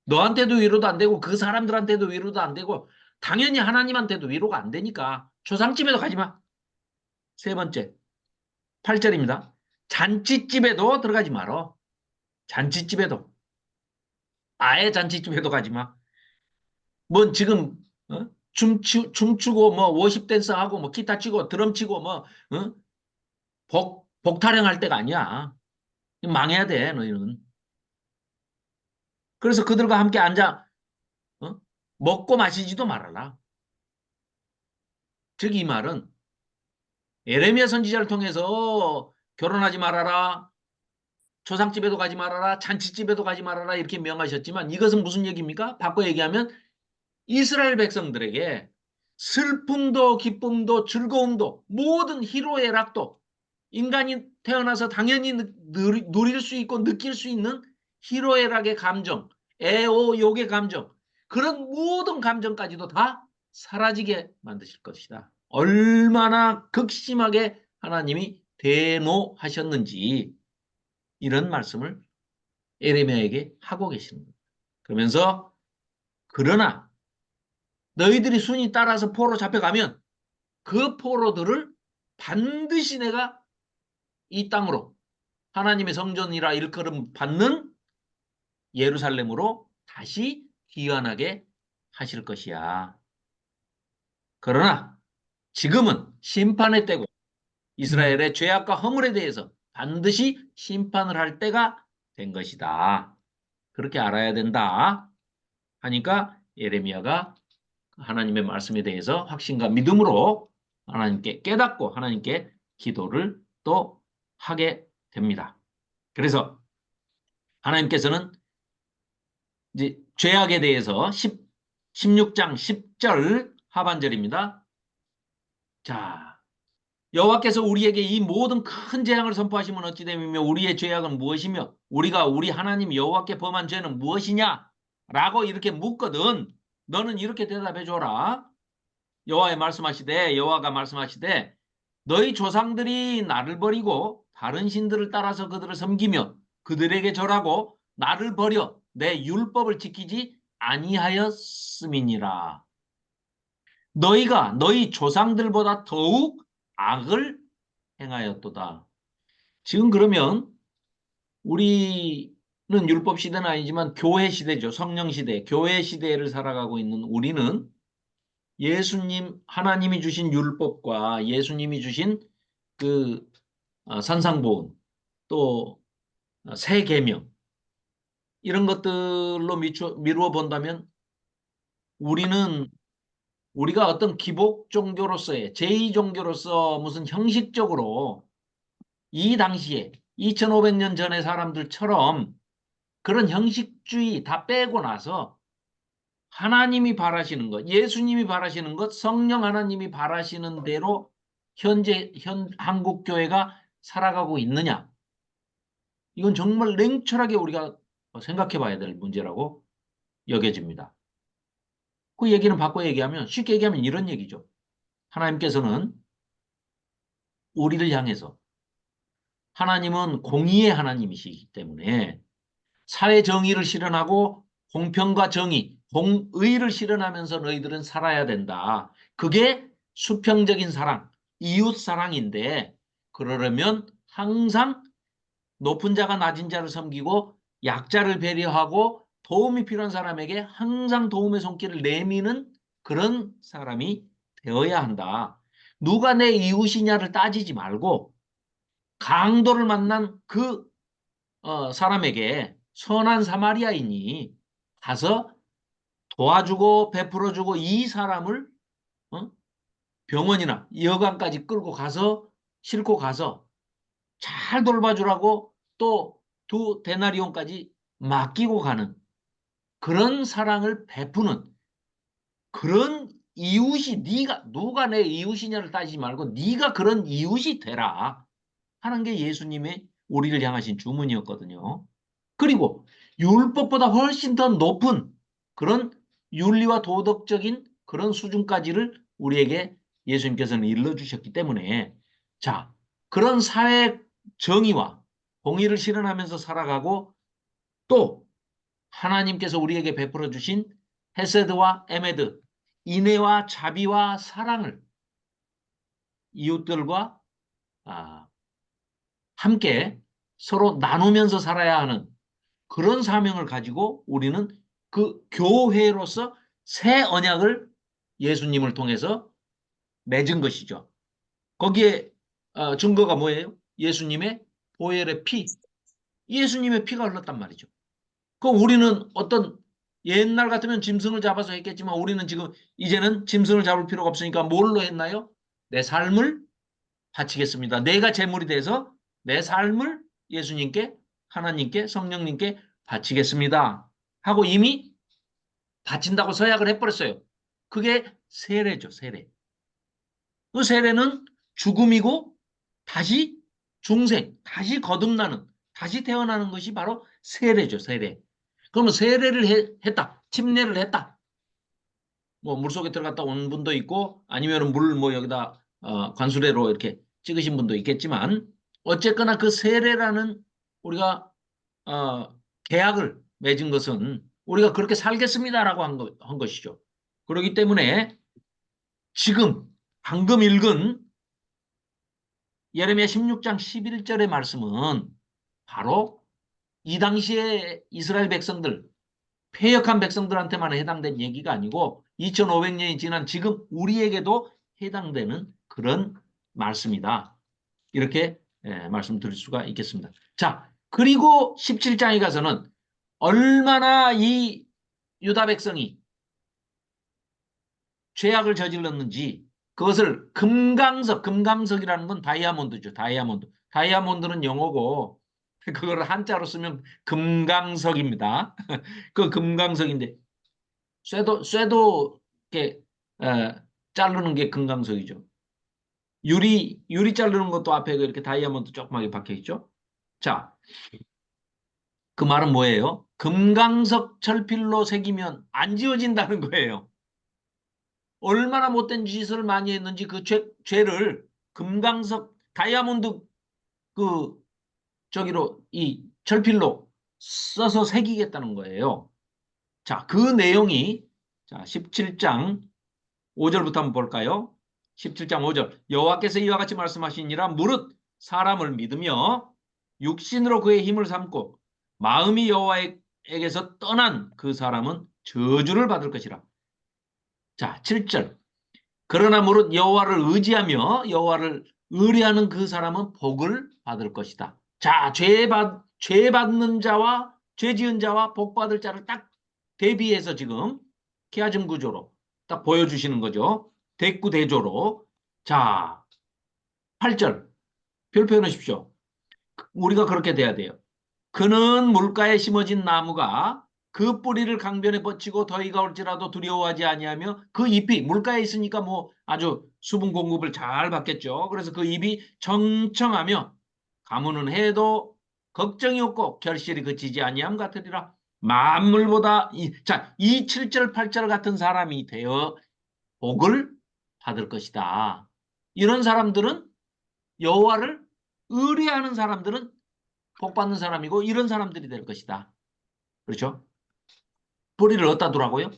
너한테도 위로도 안 되고 그 사람들한테도 위로도 안 되고 당연히 하나님한테도 위로가 안 되니까 초상집에도 가지 마. 세 번째, 8절입니다. 잔치집에도 들어가지 말어. 잔치집에도. 아예 잔치집에도 가지 마. 뭔 지금 춤추고 뭐 워십 댄스 하고 뭐 기타 치고 드럼 치고 뭐 복타령 할 때가 아니야. 망해야 돼, 너희는. 그래서 그들과 함께 앉아 어? 먹고 마시지도 말아라. 즉 이 말은 예레미야 선지자를 통해서 결혼하지 말아라, 초상집에도 가지 말아라, 잔치집에도 가지 말아라 이렇게 명하셨지만 이것은 무슨 얘기입니까? 바꿔 얘기하면 이스라엘 백성들에게 슬픔도 기쁨도 즐거움도 모든 희로애락도 인간이 태어나서 당연히 누릴 수 있고 느낄 수 있는 희로애락의 감정, 애오욕의 감정, 그런 모든 감정까지도 다 사라지게 만드실 것이다. 얼마나 극심하게 하나님이 대노하셨는지 이런 말씀을 에레미야에게 하고 계시는 겁니다. 그러면서 그러나 너희들이 순위 따라서 포로 잡혀가면 그 포로들을 반드시 내가 이 땅으로 하나님의 성전이라 일컬음 받는 예루살렘으로 다시 귀환하게 하실 것이야. 그러나 지금은 심판의 때고 이스라엘의 죄악과 허물에 대해서 반드시 심판을 할 때가 된 것이다. 그렇게 알아야 된다. 하니까 예레미야가 하나님의 말씀에 대해서 확신과 믿음으로 하나님께 깨닫고 하나님께 기도를 또 하게 됩니다. 그래서 하나님께서는 이제 죄악에 대해서 16장 10절 하반절입니다. 자, 여호와께서 우리에게 이 모든 큰 재앙을 선포하시면 어찌 됨이며 우리의 죄악은 무엇이며 우리가 우리 하나님 여호와께 범한 죄는 무엇이냐? 라고 이렇게 묻거든. 너는 이렇게 대답해 줘라. 여호와가 말씀하시되 너희 조상들이 나를 버리고 다른 신들을 따라서 그들을 섬기며 그들에게 절하고 나를 버려 내 율법을 지키지 아니하였음이니라. 너희가 너희 조상들보다 더욱 악을 행하였도다. 지금 그러면 우리는 율법 시대는 아니지만 교회 시대죠. 성령 시대, 교회 시대를 살아가고 있는 우리는 예수님, 하나님이 주신 율법과 예수님이 주신 그 산상보훈, 또 세계명 이런 것들로 미루어 본다면 우리는 우리가 어떤 기복 종교로서의 제2 종교로서 무슨 형식적으로 이 당시에 2500년 전의 사람들처럼 그런 형식주의 다 빼고 나서 하나님이 바라시는 것, 예수님이 바라시는 것, 성령 하나님이 바라시는 대로 현재 한국 교회가 살아가고 있느냐? 이건 정말 냉철하게 우리가 생각해 봐야 될 문제라고 여겨집니다. 그 얘기는 바꿔 얘기하면 쉽게 얘기하면 이런 얘기죠. 하나님께서는 우리를 향해서 하나님은 공의의 하나님이시기 때문에 사회 정의를 실현하고 공평과 정의, 공의를 실현하면서 너희들은 살아야 된다. 그게 수평적인 사랑, 이웃 사랑인데 그러려면 항상 높은 자가 낮은 자를 섬기고 약자를 배려하고 도움이 필요한 사람에게 항상 도움의 손길을 내미는 그런 사람이 되어야 한다. 누가 내 이웃이냐를 따지지 말고 강도를 만난 그 사람에게 선한 사마리아인이 가서 도와주고 베풀어주고 이 사람을 어? 병원이나 여관까지 끌고 가서 싣고 가서 잘 돌봐주라고 또 2데나리온까지 맡기고 가는 그런 사랑을 베푸는 그런 이웃이 네가 누가 내 이웃이냐를 따지지 말고 네가 그런 이웃이 되라 하는 게 예수님의 우리를 향하신 주문이었거든요. 그리고 율법보다 훨씬 더 높은 그런 윤리와 도덕적인 그런 수준까지를 우리에게 예수님께서는 일러주셨기 때문에 자, 그런 사회 정의와 공의를 실현하면서 살아가고 또 하나님께서 우리에게 베풀어 주신 헤세드와 에메드, 인애와 자비와 사랑을 이웃들과 아, 함께 서로 나누면서 살아야 하는 그런 사명을 가지고 우리는 그 교회로서 새 언약을 예수님을 통해서 맺은 것이죠. 거기에 증거가 뭐예요? 예수님의 보혈의 피. 예수님의 피가 흘렀단 말이죠. 그 우리는 어떤 옛날 같으면 짐승을 잡아서 했겠지만 우리는 지금 이제는 짐승을 잡을 필요가 없으니까 뭘로 했나요? 내 삶을 바치겠습니다. 내가 제물이 돼서 내 삶을 예수님께 하나님께 성령님께 바치겠습니다. 하고 이미 바친다고 서약을 해버렸어요. 그게 세례죠, 세례. 그 세례는 죽음이고 다시 중생, 다시 거듭나는, 다시 태어나는 것이 바로 세례죠, 세례. 그러면 세례를 했다, 침례를 했다. 뭐 물속에 들어갔다 온 분도 있고 아니면 물 뭐 여기다 관수레로 이렇게 찍으신 분도 있겠지만 어쨌거나 그 세례라는 우리가 계약을 맺은 것은 우리가 그렇게 살겠습니다라고 한 것이죠. 그렇기 때문에 지금 방금 읽은 예레미야 16장 11절의 말씀은 바로 이 당시에 이스라엘 백성들, 패역한 백성들한테만 해당된 얘기가 아니고 2500년이 지난 지금 우리에게도 해당되는 그런 말씀이다. 이렇게 말씀드릴 수가 있겠습니다. 자, 그리고 17장에 가서는 얼마나 이 유다 백성이 죄악을 저질렀는지 그것을 금강석이라는 건 다이아몬드죠. 다이아몬드. 다이아몬드는 영어고 그거를 한자로 쓰면 금강석입니다. 그 금강석인데 쇠도 이렇게 자르는 게 금강석이죠. 유리 자르는 것도 앞에 이렇게 다이아몬드 조그맣게 박혀 있죠. 자, 그 말은 뭐예요? 금강석 철필로 새기면 안 지워진다는 거예요. 얼마나 못된 짓을 많이 했는지 그 죄를 금강석 다이아몬드 그 저기로 이 철필로 써서 새기겠다는 거예요. 자, 그 내용이 자, 17장 5절부터 한번 볼까요? 17장 5절 여호와께서 이와 같이 말씀하시니라 무릇 사람을 믿으며 육신으로 그의 힘을 삼고 마음이 여호와에게서 떠난 그 사람은 저주를 받을 것이라. 자, 7절 그러나 무릇 여호와를 의지하며 여호와를 의뢰하는 그 사람은 복을 받을 것이다. 자, 죄 받는 자와 죄 지은 자와 복 받을 자를 딱 대비해서 지금 키아즘 구조로 딱 보여주시는 거죠. 대꾸대조로. 자, 8절 별표해 놓으십시오. 우리가 그렇게 돼야 돼요. 그는 물가에 심어진 나무가 그 뿌리를 강변에 뻗치고 더위가 올지라도 두려워하지 아니하며 그 잎이 물가에 있으니까 뭐 아주 수분 공급을 잘 받겠죠. 그래서 그 잎이 청청하며 가무는 해도 걱정이 없고 결실이 그치지 아니함 같으리라. 만물보다 이 7절 8절 같은 사람이 되어 복을 받을 것이다. 이런 사람들은 여호와를 의뢰하는 사람들은 복 받는 사람이고 이런 사람들이 될 것이다. 그렇죠? 뿌리를 어디다 두라고요?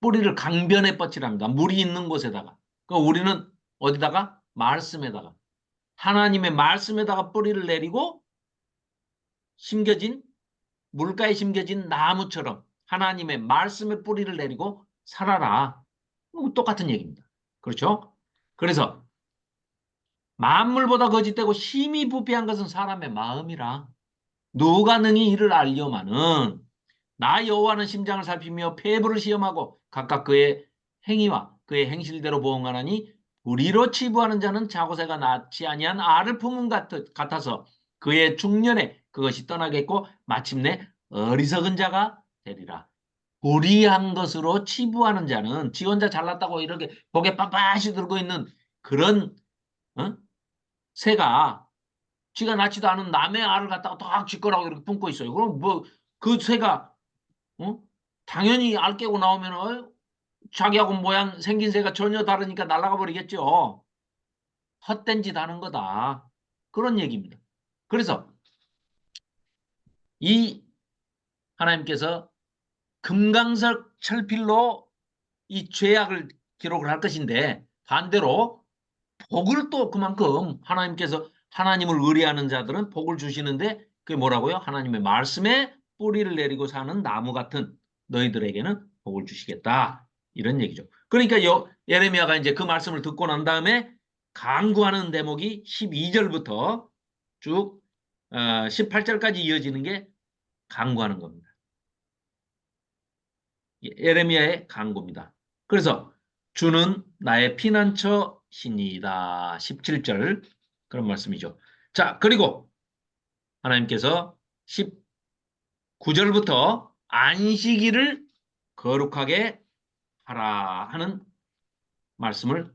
뿌리를 강변에 뻗치랍니다. 물이 있는 곳에다가. 그러니까 우리는 어디다가? 말씀에다가. 하나님의 말씀에다가 뿌리를 내리고 심겨진 물가에 심겨진 나무처럼 하나님의 말씀에 뿌리를 내리고 살아라. 똑같은 얘기입니다. 그렇죠? 그래서 만물보다 거짓되고 심히 부패한 것은 사람의 마음이라. 누가 능히 이를 알려마는 나 여호와는 심장을 살피며 폐부를 시험하고 각각 그의 행위와 그의 행실대로 보응하나니 불의로 치부하는 자는 자고새가 낳지 아니한 알을 품은 같아서 그의 중년에 그것이 떠나겠고 마침내 어리석은 자가 되리라. 불의한 것으로 치부하는 자는 지 혼자 잘났다고 이렇게 고개 빳빳이 들고 있는 그런 새가 쥐가 낳지도 않은 남의 알을 갖다가 딱 쥐거라고 이렇게 품고 있어요. 그럼 뭐 그 새가 어? 당연히 알 깨고 나오면 자기하고 모양 생긴 새가 전혀 다르니까 날아가 버리겠죠. 헛된 짓 하는 거다. 그런 얘기입니다. 그래서 이 하나님께서 금강석 철필로 이 죄악을 기록을 할 것인데 반대로 복을 또 그만큼 하나님께서 하나님을 의뢰하는 자들은 복을 주시는데 그게 뭐라고요? 하나님의 말씀에 뿌리를 내리고 사는 나무 같은 너희들에게는 복을 주시겠다. 이런 얘기죠. 그러니까 예레미야가 이제 그 말씀을 듣고 난 다음에 간구하는 대목이 12절부터 쭉 18절까지 이어지는 게 간구하는 겁니다. 예레미야의 간구입니다. 그래서 주는 나의 피난처시니이다. 17절 그런 말씀이죠. 자, 그리고 하나님께서 19절부터 안식일을 거룩하게 하라 하는 말씀을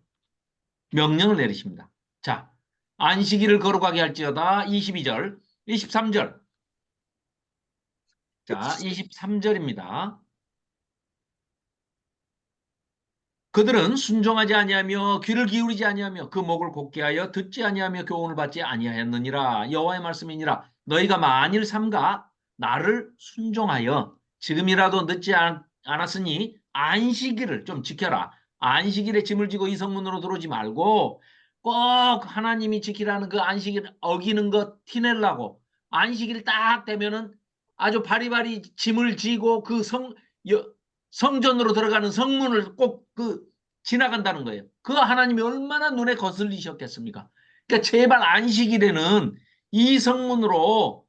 명령을 내리십니다. 자, 안식일을 거룩하게 할지어다 22절, 23절. 자, 23절입니다. 그들은 순종하지 아니하며 귀를 기울이지 아니하며 그 목을 곧게 하여 듣지 아니하며 교훈을 받지 아니하였느니라. 여호와의 말씀이니라. 너희가 만일 삼가 나를 순종하여 지금이라도 늦지 않았으니 안식일을 좀 지켜라. 안식일에 짐을 지고 이 성문으로 들어오지 말고 꼭 하나님이 지키라는 그 안식일 어기는 거 티내려고 안식일 딱 되면은 아주 바리바리 짐을 지고 그 성전으로 들어가는 성문을 꼭 지나간다는 거예요. 그 하나님이 얼마나 눈에 거슬리셨겠습니까? 그러니까 제발 안식일에는 이 성문으로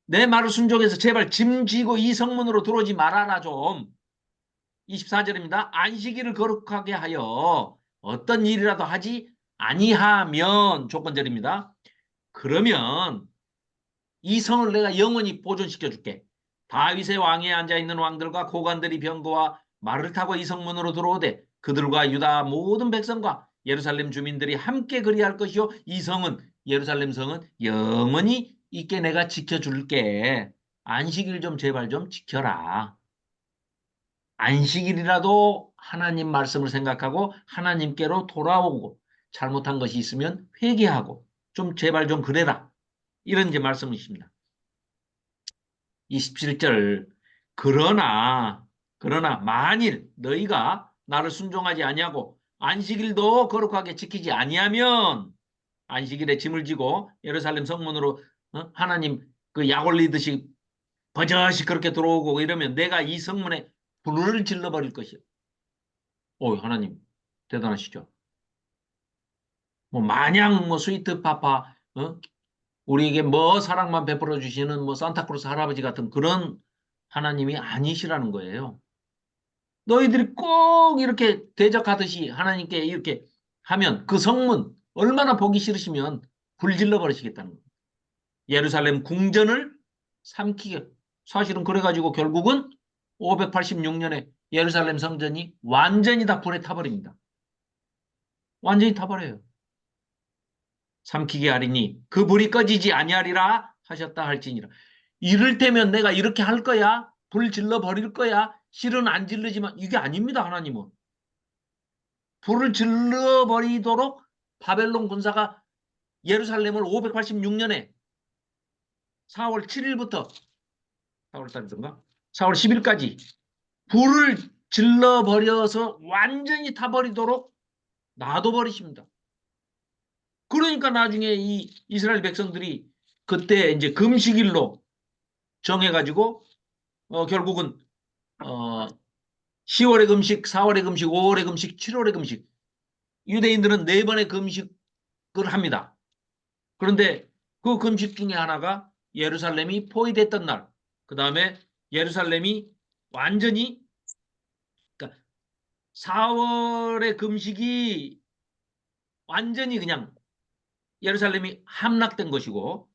내 말을 순종해서 제발 짐 지고 이 성문으로 들어오지 말아라 좀. 24절입니다. 안식일을 거룩하게 하여 어떤 일이라도 하지 아니하면 조건절입니다. 그러면 이 성을 내가 영원히 보존시켜 줄게. 다윗의 왕위에 앉아있는 왕들과 고관들이 병거와 말을 타고 이 성문으로 들어오되 그들과 유다 모든 백성과 예루살렘 주민들이 함께 그리할 것이요 이 성은 예루살렘 성은 영원히 있게 내가 지켜줄게. 안식일 좀 제발 좀 지켜라. 안식일이라도 하나님 말씀을 생각하고 하나님께로 돌아오고 잘못한 것이 있으면 회개하고 좀 제발 좀 그래라. 이런 이제 말씀이십니다. 27절 그러나 만일 너희가 나를 순종하지 아니하고 안식일도 거룩하게 지키지 아니하면 안식일에 짐을 지고 예루살렘 성문으로 하나님 그 약 올리듯이 버젓이 그렇게 들어오고 이러면 내가 이 성문에 불을 질러버릴 것이요. 오, 하나님 대단하시죠. 뭐 마냥 뭐 스위트 파파 우리에게 뭐 사랑만 베풀어 주시는 뭐 산타크로스 할아버지 같은 그런 하나님이 아니시라는 거예요. 너희들이 꼭 이렇게 대적하듯이 하나님께 이렇게 하면 그 성문 얼마나 보기 싫으시면 불질러 버리시겠다는 거예요. 예루살렘 궁전을 삼키게. 사실은 그래가지고 결국은 586년에 예루살렘 성전이 완전히 다 불에 타버립니다. 완전히 타버려요. 삼키게 하리니 그 불이 꺼지지 아니하리라 하셨다 할지니라. 이를테면 내가 이렇게 할 거야? 불 질러 버릴 거야? 실은 안 질르지만 이게 아닙니다. 하나님은. 불을 질러 버리도록 바벨론 군사가 예루살렘을 586년에 4월 7일부터 4월 달이던가 4월 10일까지 불을 질러 버려서 완전히 타버리도록 놔둬버리십니다. 그러니까 나중에 이 이스라엘 백성들이 그때 이제 금식일로 정해가지고 결국은 10월의 금식, 4월의 금식, 5월의 금식, 7월의 금식. 유대인들은 4번의 금식을 합니다. 그런데 그 금식 중에 하나가 예루살렘이 포위됐던 날. 그 다음에 예루살렘이 완전히 그러니까 4월의 금식이 완전히 그냥 예루살렘이 함락된 것이고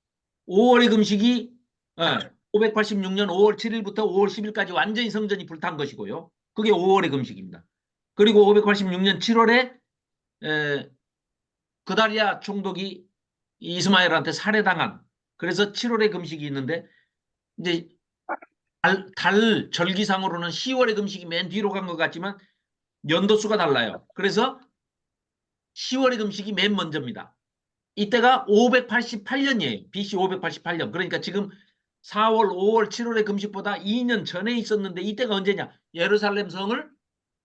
5월의 금식이 586년 5월 7일부터 5월 10일까지 완전히 성전이 불탄 것이고요. 그게 5월의 금식입니다. 그리고 586년 7월에 그다리아 총독이 이스마엘한테 살해당한 그래서 7월의 금식이 있는데 이제 달 절기상으로는 10월의 금식이 맨 뒤로 간 것 같지만 연도수가 달라요. 그래서 10월의 금식이 맨 먼저입니다. 이때가 588년이에요. BC 588년. 그러니까 지금 4월, 5월, 7월의 금식보다 2년 전에 있었는데 이때가 언제냐? 예루살렘 성을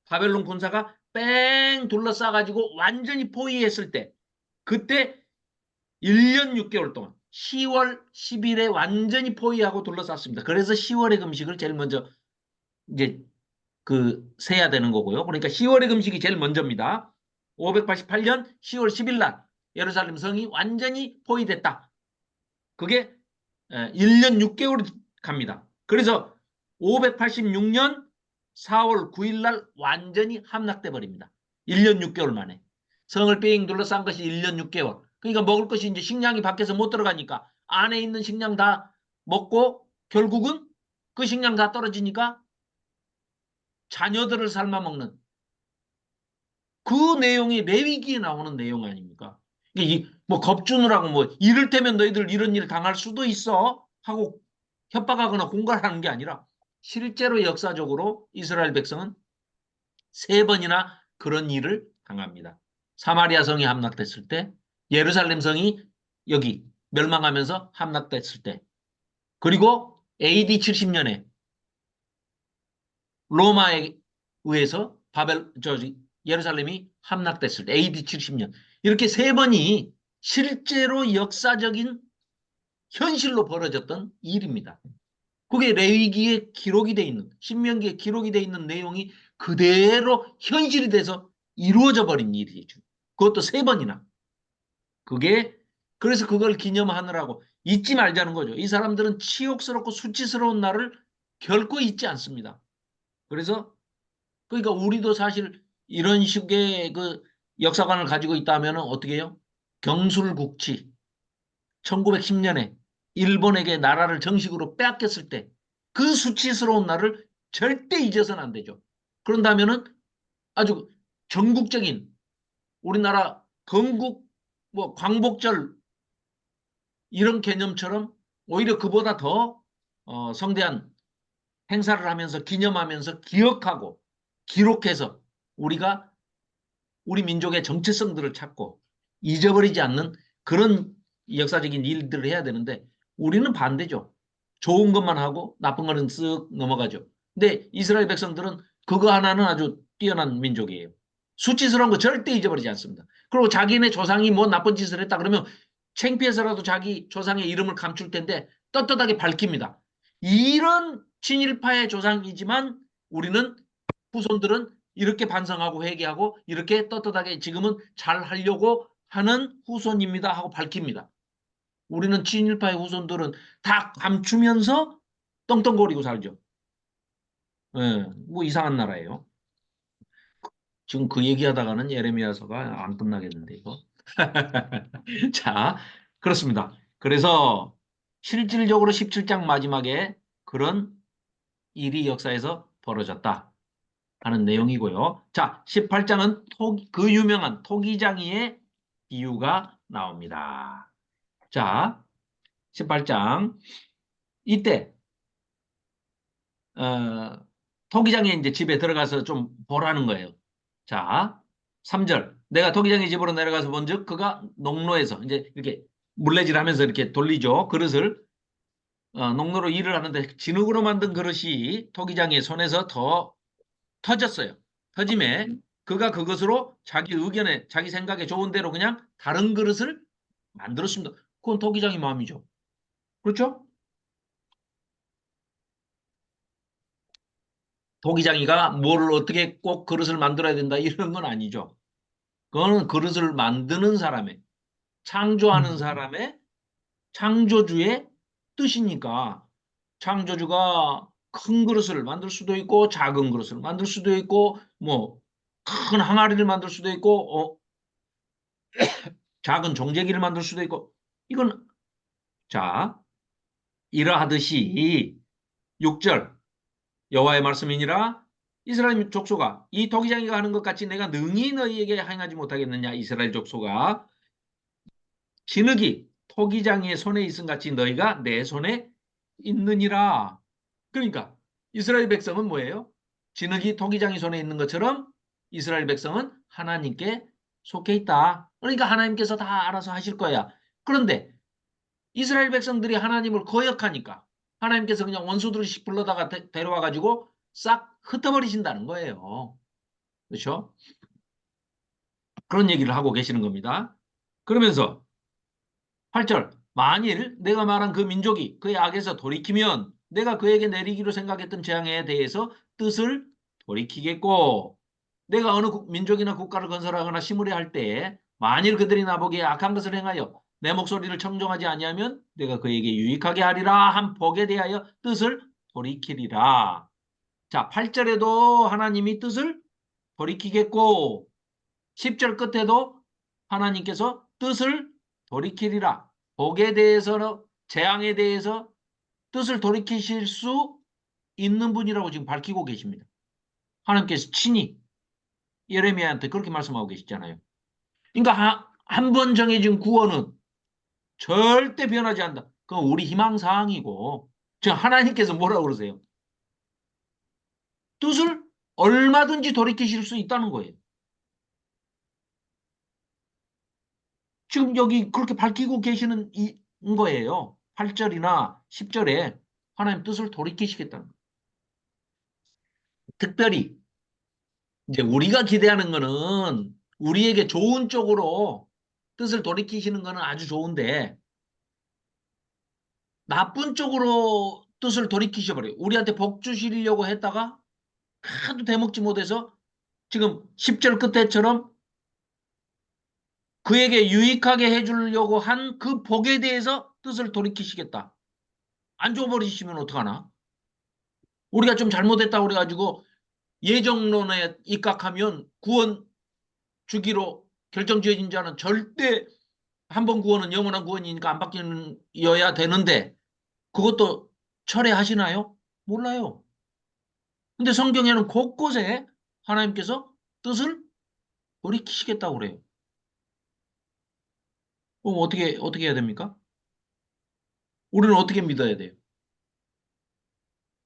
바벨론 군사가 뺑 둘러싸가지고 완전히 포위했을 때 그때 1년 6개월 동안 10월 10일에 완전히 포위하고 둘러쌌습니다. 그래서 10월의 금식을 제일 먼저 이제 세야 되는 거고요. 그러니까 10월의 금식이 제일 먼저입니다. 588년 10월 10일 날 예루살렘 성이 완전히 포위됐다. 그게 1년 6개월이 갑니다. 그래서 586년 4월 9일 날 완전히 함락돼 버립니다. 1년 6개월 만에. 성을 삥 둘러싼 것이 1년 6개월. 그러니까 먹을 것이 이제 식량이 밖에서 못 들어가니까 안에 있는 식량 다 먹고 결국은 그 식량 다 떨어지니까 자녀들을 삶아 먹는 그 내용이 레위기에 나오는 내용 아닙니까? 뭐 겁주느라고 뭐 이를테면 너희들 이런 일 당할 수도 있어 하고 협박하거나 공갈하는 게 아니라 실제로 역사적으로 이스라엘 백성은 3번이나 그런 일을 당합니다. 사마리아 성이 함락됐을 때, 예루살렘 성이 여기 멸망하면서 함락됐을 때, 그리고 AD 70년에 로마에 의해서 예루살렘이 함락됐을 때 AD 70년 이렇게 3번이 실제로 역사적인 현실로 벌어졌던 일입니다. 그게 레위기에 기록이 돼 있는 신명기에 기록이 돼 있는 내용이 그대로 현실이 돼서 이루어져 버린 일이죠. 그것도 3번이나. 그게 그래서 그걸 기념하느라고 잊지 말자는 거죠. 이 사람들은 치욕스럽고 수치스러운 날을 결코 잊지 않습니다. 그래서 그러니까 우리도 사실 이런 식의 그 역사관을 가지고 있다면 어떻게 해요? 경술국치 1910년에 일본에게 나라를 정식으로 빼앗겼을 때 그 수치스러운 날을 절대 잊어서는 안 되죠. 그런다면은 아주 전국적인 우리나라 건국 뭐 광복절 이런 개념처럼 오히려 그보다 더 성대한 행사를 하면서 기념하면서 기억하고 기록해서 우리가 우리 민족의 정체성들을 찾고 잊어버리지 않는 그런 역사적인 일들을 해야 되는데 우리는 반대죠. 좋은 것만 하고 나쁜 거는 쓱 넘어가죠. 근데 이스라엘 백성들은 그거 하나는 아주 뛰어난 민족이에요. 수치스러운 거 절대 잊어버리지 않습니다. 그리고 자기네 조상이 뭐 나쁜 짓을 했다 그러면 창피해서라도 자기 조상의 이름을 감출 텐데 떳떳하게 밝힙니다. 이런 친일파의 조상이지만 우리는 후손들은 이렇게 반성하고 회개하고 이렇게 떳떳하게 지금은 잘 하려고 하는 후손입니다 하고 밝힙니다. 우리는 친일파의 후손들은 다 감추면서 떵떵거리고 살죠. 예, 뭐 이상한 나라예요. 지금 그 얘기하다가는 예레미야서가 안 끝나겠는데 이거. 자, 그렇습니다. 그래서 실질적으로 17장 마지막에 그런 일이 역사에서 벌어졌다 하는 내용이고요. 자, 18장은 그 유명한 토기장이의 비유가 나옵니다. 자, 18장 이때 토기장의 이제 집에 들어가서 좀 보라는 거예요. 자, 3절. 내가 토기장의 집으로 내려가서 본즉 그가 농로에서 이제 이렇게 물레질하면서 이렇게 돌리죠. 그릇을 농로로 일을 하는데 진흙으로 만든 그릇이 토기장의 손에서 더 터졌어요. 터짐에 그가 그것으로 자기 의견에 자기 생각에 좋은 대로 그냥 다른 그릇을 만들었습니다. 그건 토기장의 마음이죠. 그렇죠? 토기장이가 뭐를 어떻게 꼭 그릇을 만들어야 된다 이런 건 아니죠. 그거는 그릇을 만드는 사람의 창조하는 사람의 창조주의 뜻이니까 창조주가 큰 그릇을 만들 수도 있고 작은 그릇을 만들 수도 있고 뭐 큰 항아리를 만들 수도 있고 작은 종재기를 만들 수도 있고 이건 자 이러하듯이 6절 여호와의 말씀이니라 이스라엘 족속아 이 토기장이가 하는 것 같이 내가 능히 너희에게 행하지 못하겠느냐 이스라엘 족속아 진흙이 토기장이의 손에 있음 같이 너희가 내 손에 있느니라. 그러니까 이스라엘 백성은 뭐예요? 진흙이 토기장이 손에 있는 것처럼 이스라엘 백성은 하나님께 속해 있다. 그러니까 하나님께서 다 알아서 하실 거야. 그런데 이스라엘 백성들이 하나님을 거역하니까 하나님께서 그냥 원수들씩 불러다가 데려와 가지고 싹 흩어버리신다는 거예요. 그렇죠? 그런 얘기를 하고 계시는 겁니다. 그러면서 8절 만일 내가 말한 그 민족이 그의 악에서 돌이키면 내가 그에게 내리기로 생각했던 재앙에 대해서 뜻을 돌이키겠고 내가 어느 민족이나 국가를 건설하거나 심으려 할 때에 만일 그들이 나보기에 악한 것을 행하여 내 목소리를 청종하지 아니하면 내가 그에게 유익하게 하리라 한 복에 대하여 뜻을 돌이키리라. 자, 8절에도 하나님이 뜻을 돌이키겠고 10절 끝에도 하나님께서 뜻을 돌이키리라. 복에 대해서는 재앙에 대해서 뜻을 돌이키실 수 있는 분이라고 지금 밝히고 계십니다. 하나님께서 친히 예레미야한테 그렇게 말씀하고 계시잖아요. 그러니까 한 번 정해진 구원은 절대 변하지 않는다. 그건 우리 희망사항이고 지금 하나님께서 뭐라고 그러세요? 뜻을 얼마든지 돌이키실 수 있다는 거예요. 지금 여기 그렇게 밝히고 계시는 거예요. 8절이나 10절에 하나님 뜻을 돌이키시겠다는 거예요. 특별히 이제 우리가 기대하는 거는 우리에게 좋은 쪽으로 뜻을 돌이키시는 거는 아주 좋은데 나쁜 쪽으로 뜻을 돌이키셔버려요. 우리한테 복 주시려고 했다가 하도 대먹지 못해서 지금 10절 끝에처럼 그에게 유익하게 해주려고 한 그 복에 대해서 뜻을 돌이키시겠다. 안 줘버리시면 어떡하나? 우리가 좀 잘못했다고 그래가지고 예정론에 입각하면 구원 주기로 결정지어진 자는 절대 한 번 구원은 영원한 구원이니까 안 바뀌어야 되는데 그것도 철회하시나요? 몰라요. 근데 성경에는 곳곳에 하나님께서 뜻을 돌이키시겠다고 그래요. 그럼 어떻게 해야 됩니까? 우리는 어떻게 믿어야 돼요?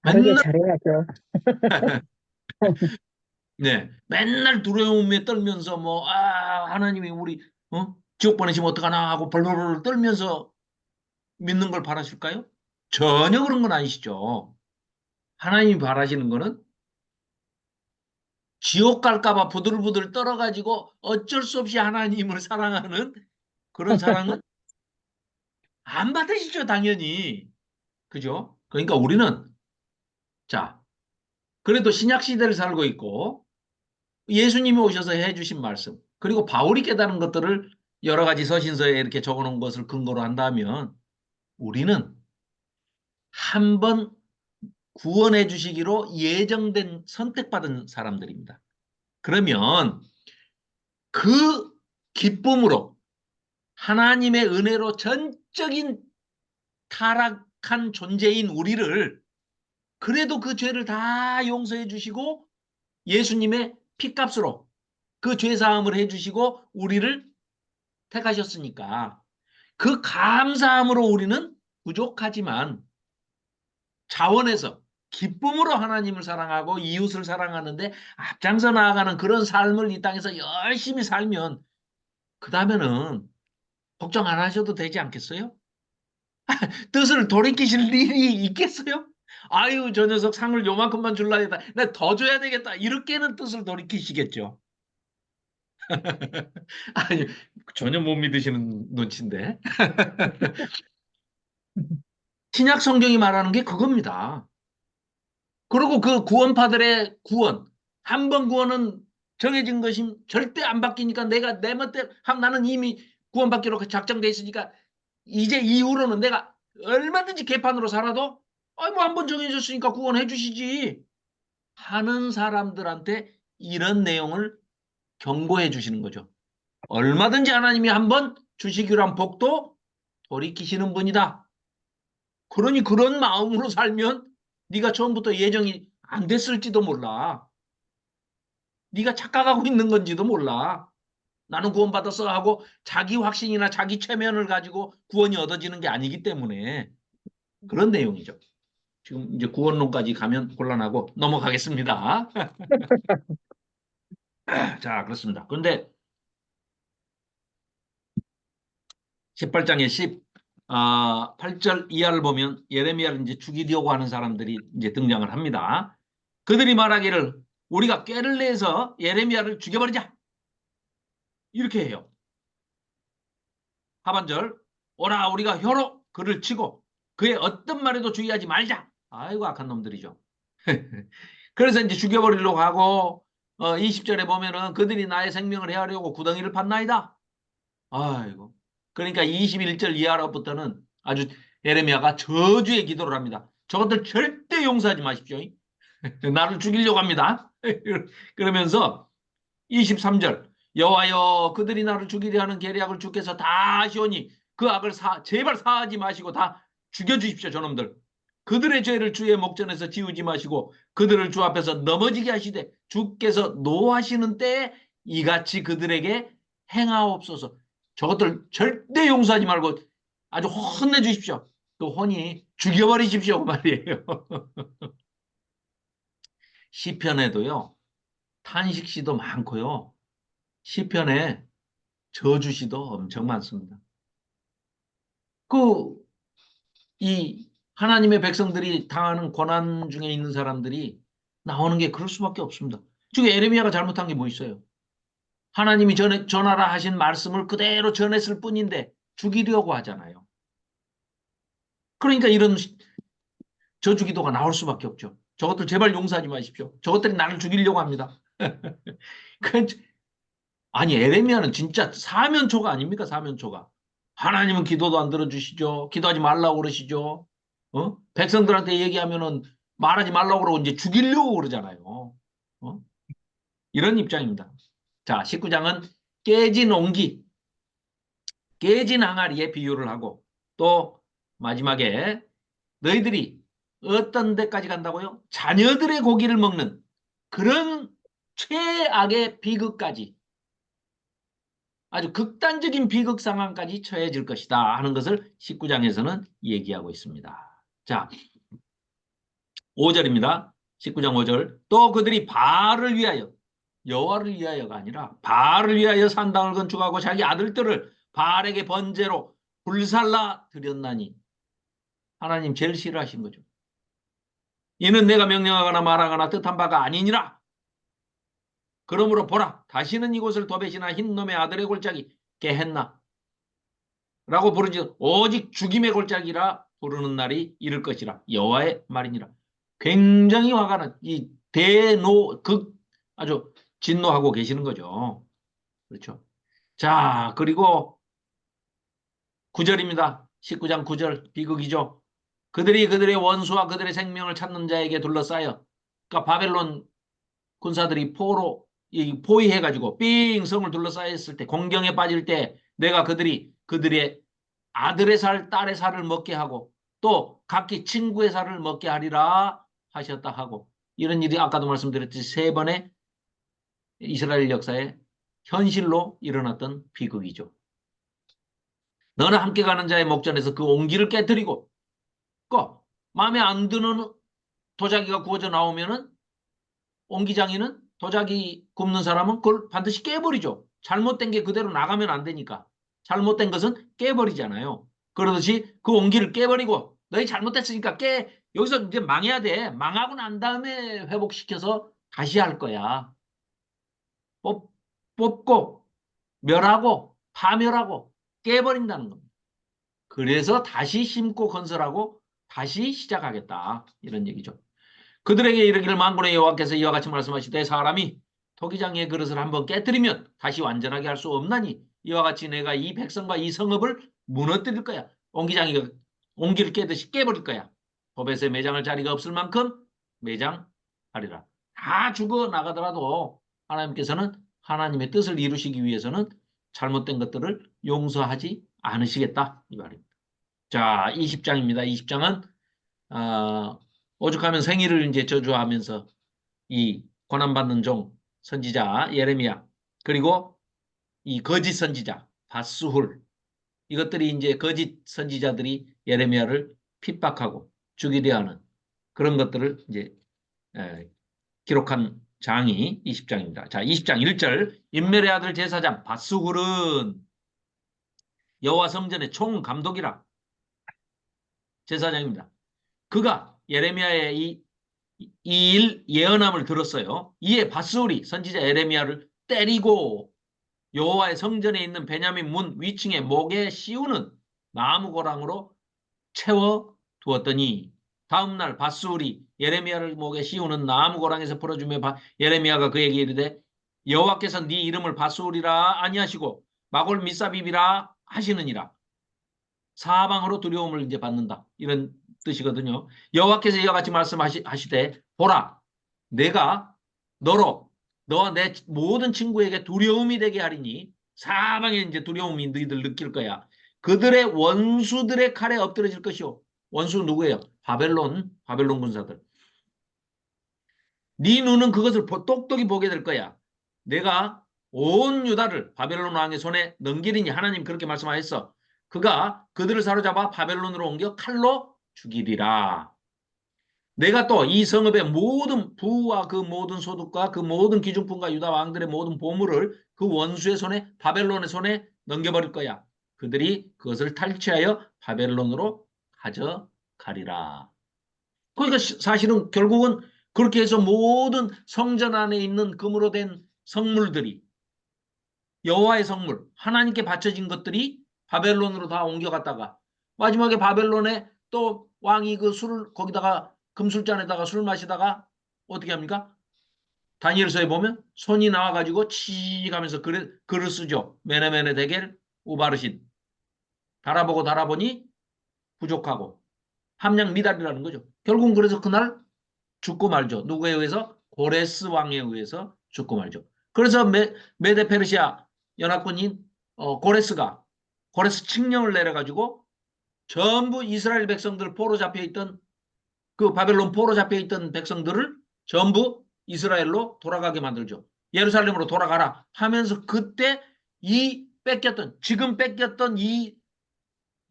다르게 맨날 잘해야죠. 네, 맨날 두려움에 떨면서 하나님이 우리 지옥 보내시면 어떡하나 하고 벌벌 떨면서 믿는 걸 바라실까요? 전혀 그런 건 아니시죠. 하나님이 바라시는 거는 지옥 갈까 봐 부들부들 떨어가지고 어쩔 수 없이 하나님을 사랑하는 그런 사랑은 안 받으시죠, 당연히. 그죠? 그러니까 우리는, 자, 그래도 신약 시대를 살고 있고 예수님이 오셔서 해주신 말씀, 그리고 바울이 깨달은 것들을 여러 가지 서신서에 이렇게 적어놓은 것을 근거로 한다면 우리는 한 번 구원해 주시기로 예정된 선택받은 사람들입니다. 그러면 그 기쁨으로 하나님의 은혜로 전적인 타락한 존재인 우리를 그래도 그 죄를 다 용서해 주시고 예수님의 피값으로 그 죄사함을 해 주시고 우리를 택하셨으니까 그 감사함으로 우리는 부족하지만 자원에서 기쁨으로 하나님을 사랑하고 이웃을 사랑하는데 앞장서 나아가는 그런 삶을 이 땅에서 열심히 살면 그 다음에는 걱정 안 하셔도 되지 않겠어요? 뜻을 돌이키실 일이 있겠어요? 아유, 저 녀석 상을 요만큼만 줄라 했다. 내가 더 줘야 되겠다. 이렇게는 뜻을 돌이키시겠죠. 아니, 전혀 못 믿으시는 눈치인데. 신약 성경이 말하는 게 그겁니다. 그리고 그 구원파들의 구원, 한 번 구원은 정해진 것이 절대 안 바뀌니까 내가 내 멋대로 나는 이미 구원받기로 작정돼 있으니까 이제 이후로는 내가 얼마든지 개판으로 살아도 뭐 한 번 정해졌으니까 구원해 주시지 하는 사람들한테 이런 내용을 경고해 주시는 거죠. 얼마든지 하나님이 한 번 주시기로 한 복도 돌이키시는 분이다. 그러니 그런 마음으로 살면 네가 처음부터 예정이 안 됐을지도 몰라. 네가 착각하고 있는 건지도 몰라. 나는 구원받았어 하고 자기 확신이나 자기 체면을 가지고 구원이 얻어지는 게 아니기 때문에 그런 내용이죠. 지금 이제 구원론까지 가면 곤란하고 넘어가겠습니다. 자, 그렇습니다. 그런데 18장의 8절 이하를 보면 예레미야를 이제 죽이려고 하는 사람들이 이제 등장을 합니다. 그들이 말하기를 우리가 꾀를 내서 예레미야를 죽여버리자. 이렇게 해요. 하반절 오라 우리가 혀로 그를 치고 그의 어떤 말에도 주의하지 말자. 아이고 악한 놈들이죠. 그래서 이제 죽여버리려고 하고 20절에 보면은 그들이 나의 생명을 해하려고 구덩이를 팠나이다. 아이고. 그러니까 21절 이하로부터는 아주 예레미야가 저주의 기도를 합니다. 저것들 절대 용서하지 마십시오. 나를 죽이려고 합니다. 그러면서 23절 여호와여 그들이 나를 죽이려 하는 계략을 주께서 다 아시오니 그 악을 제발 사하지 마시고 다 죽여주십시오. 저놈들. 그들의 죄를 주의 목전에서 지우지 마시고 그들을 주 앞에서 넘어지게 하시되 주께서 노하시는 때에 이같이 그들에게 행하옵소서. 저것들 절대 용서하지 말고 아주 혼내주십시오. 그 혼이 죽여버리십시오. 그 말이에요. 시편에도요. 탄식시도 많고요. 시편에 저주시도 엄청 많습니다. 이 하나님의 백성들이 당하는 고난 중에 있는 사람들이 나오는 게 그럴 수밖에 없습니다. 지금 에레미야가 잘못한 게 뭐 있어요? 하나님이 전하라 하신 말씀을 그대로 전했을 뿐인데 죽이려고 하잖아요. 그러니까 이런 저주기도가 나올 수밖에 없죠. 저것들 제발 용서하지 마십시오. 저것들이 나를 죽이려고 합니다. 아니 에레미야는 진짜 사면초가 아닙니까? 사면초가. 하나님은 기도도 안 들어주시죠. 기도하지 말라고 그러시죠. 백성들한테 얘기하면은 말하지 말라고 그러고 이제 죽이려고 그러잖아요. 어? 이런 입장입니다. 자, 19장은 깨진 옹기, 깨진 항아리에 비유를 하고 또 마지막에 너희들이 어떤 데까지 간다고요? 자녀들의 고기를 먹는 그런 최악의 비극까지 아주 극단적인 비극 상황까지 처해질 것이다 하는 것을 19장에서는 얘기하고 있습니다. 자, 5절입니다. 19장 5절. 또 그들이 바알을 위하여 여호와를 위하여가 아니라 바알을 위하여 산당을 건축하고 자기 아들들을 바알에게 번제로 불살라 드렸나니 하나님 제일 싫어하신 거죠. 이는 내가 명령하거나 말하거나 뜻한 바가 아니니라. 그러므로 보라, 다시는 이곳을 도벳이나 흰놈의 아들의 골짜기 게헨나 라고 부르지 오직 죽임의 골짜기라 부르는 날이 이를 것이라 여호와의 말이니라. 굉장히 화가 나, 이 대노극 아주 진노하고 계시는 거죠. 그렇죠. 자, 그리고 9절입니다. 19장 9절 비극이죠. 그들이 그들의 원수와 그들의 생명을 찾는 자에게 둘러싸여, 그러니까 바벨론 군사들이 포위해가지고 삥 성을 둘러싸였을 때, 공경에 빠질 때 내가 그들의 아들의 살, 딸의 살을 먹게 하고 또 각기 친구의 살을 먹게 하리라 하셨다 하고, 이런 일이 아까도 말씀드렸듯이 세 번의 이스라엘 역사에 현실로 일어났던 비극이죠. 너는 함께 가는 자의 목전에서 그 옹기를 깨뜨리고, 그 마음에 안 드는 도자기가 구워져 나오면은 옹기장이는, 도자기 굽는 사람은 그걸 반드시 깨버리죠. 잘못된 게 그대로 나가면 안 되니까. 잘못된 것은 깨버리잖아요. 그러듯이 그 옹기를 깨버리고, 너희 잘못됐으니까 여기서 이제 망해야 돼. 망하고 난 다음에 회복시켜서 다시 할 거야. 뽑고 멸하고 파멸하고 깨버린다는 겁니다. 그래서 다시 심고 건설하고 다시 시작하겠다, 이런 얘기죠. 그들에게 이르기를 만군의 여호와께서 이와 같이 말씀하시되 사람이 토기장의 그릇을 한번 깨뜨리면 다시 완전하게 할 수 없나니 이와 같이 내가 이 백성과 이 성읍을 무너뜨릴 거야. 옹기를 깨듯이 깨버릴 거야. 도벳에 매장할 자리가 없을 만큼 매장하리라. 다 죽어 나가더라도 하나님께서는 하나님의 뜻을 이루시기 위해서는 잘못된 것들을 용서하지 않으시겠다, 이 말입니다. 자, 20장입니다. 20장은 오죽하면 생일을 이제 저주하면서 이 고난받는 종 선지자 예레미야, 그리고 이 거짓 선지자 바스훌, 이것들이 이제 거짓 선지자들이 예레미야를 핍박하고 죽이려 하는 그런 것들을 이제 기록한 장이 20장입니다. 자, 20장 1절, 인멜의 아들 제사장 바스훌은 여호와 성전의 총감독이라 제사장입니다. 그가 예레미야의 이 일 예언함을 들었어요. 이에 바스울이 선지자 예레미야를 때리고 여호와의 성전에 있는 베냐민 문 위층에 목에 씌우는 나무 고랑으로 채워 두었더니, 다음날 바스울이 예레미야를 목에 씌우는 나무 고랑에서 풀어주며 예레미야가 그에게 이르되 여호와께서 네 이름을 바스울이라 아니하시고 마골 미사비비라 하시느니라. 사방으로 두려움을 이제 받는다, 이런 뜻이거든요. 여호와께서 이와 같이 말씀하시되 보라, 내가 너와 내 모든 친구에게 두려움이 되게 하리니, 사방에 이제 두려움이 너희들 느낄 거야. 그들의 원수들의 칼에 엎드러질 것이요. 원수 누구예요? 바벨론 군사들. 네 눈은 그것을 똑똑히 보게 될 거야. 내가 온 유다를 바벨론 왕의 손에 넘기리니, 하나님 그렇게 말씀하셨어. 그가 그들을 사로잡아 바벨론으로 옮겨 칼로 죽이리라. 내가 또 이 성읍의 모든 부와 그 모든 소득과 그 모든 기중품과 유다 왕들의 모든 보물을 그 원수의 손에, 바벨론의 손에 넘겨버릴 거야. 그들이 그것을 탈취하여 바벨론으로 가져가리라. 그러니까 사실은 결국은 그렇게 해서 모든 성전 안에 있는 금으로 된 성물들이, 여호와의 성물, 하나님께 바쳐진 것들이 바벨론으로 다 옮겨갔다가 마지막에 바벨론에 또 왕이 그 술을 거기다가 금술잔에다가 술 마시다가 어떻게 합니까? 다니엘서에 보면 손이 나와가지고 치 하면서 글을 쓰죠. 메네메네 데겔 우바르신, 달아보니 부족하고 함량 미달이라는 거죠. 결국은 그래서 그날 죽고 말죠. 누구에 의해서? 고레스 왕에 의해서 죽고 말죠. 그래서 메데 페르시아 연합군인 고레스 칙령을 내려가지고 전부 이스라엘 백성들, 포로 잡혀있던 그 바벨론 포로 잡혀있던 백성들을 전부 이스라엘로 돌아가게 만들죠. 예루살렘으로 돌아가라 하면서 그때 지금 뺏겼던 이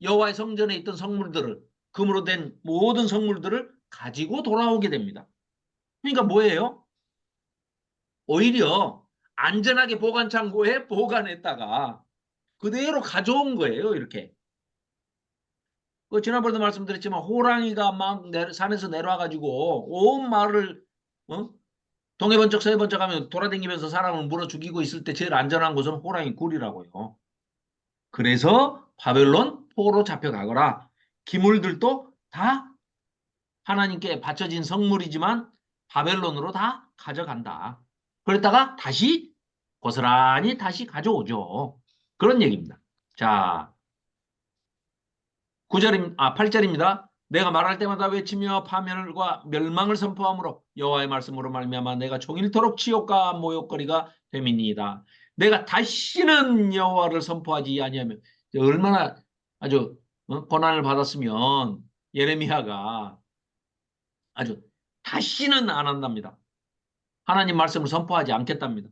여호와의 성전에 있던 성물들을, 금으로 된 모든 성물들을 가지고 돌아오게 됩니다. 그러니까 뭐예요? 오히려 안전하게 보관창고에 보관했다가 그대로 가져온 거예요, 이렇게. 지난번에도 말씀드렸지만 호랑이가 막 산에서 내려와가지고 온 마을을 동해 번쩍 서해 번쩍 하면 돌아다니면서 사람을 물어 죽이고 있을 때 제일 안전한 곳은 호랑이 굴이라고요. 그래서 바벨론 포로 잡혀가거라. 기물들도 다 하나님께 바쳐진 성물이지만 바벨론으로 다 가져간다. 그랬다가 다시 고스란히 다시 가져오죠. 그런 얘기입니다. 자, 8절입니다. 내가 말할 때마다 외치며 파멸과 멸망을 선포함으로 여호와의 말씀으로 말미암아 내가 종일토록 치욕과 모욕거리가 됨이니이다. 내가 다시는 여호와를 선포하지 아니하면 얼마나 아주 고난을 받았으면 예레미야가 아주 다시는 안 한답니다. 하나님 말씀을 선포하지 않겠답니다.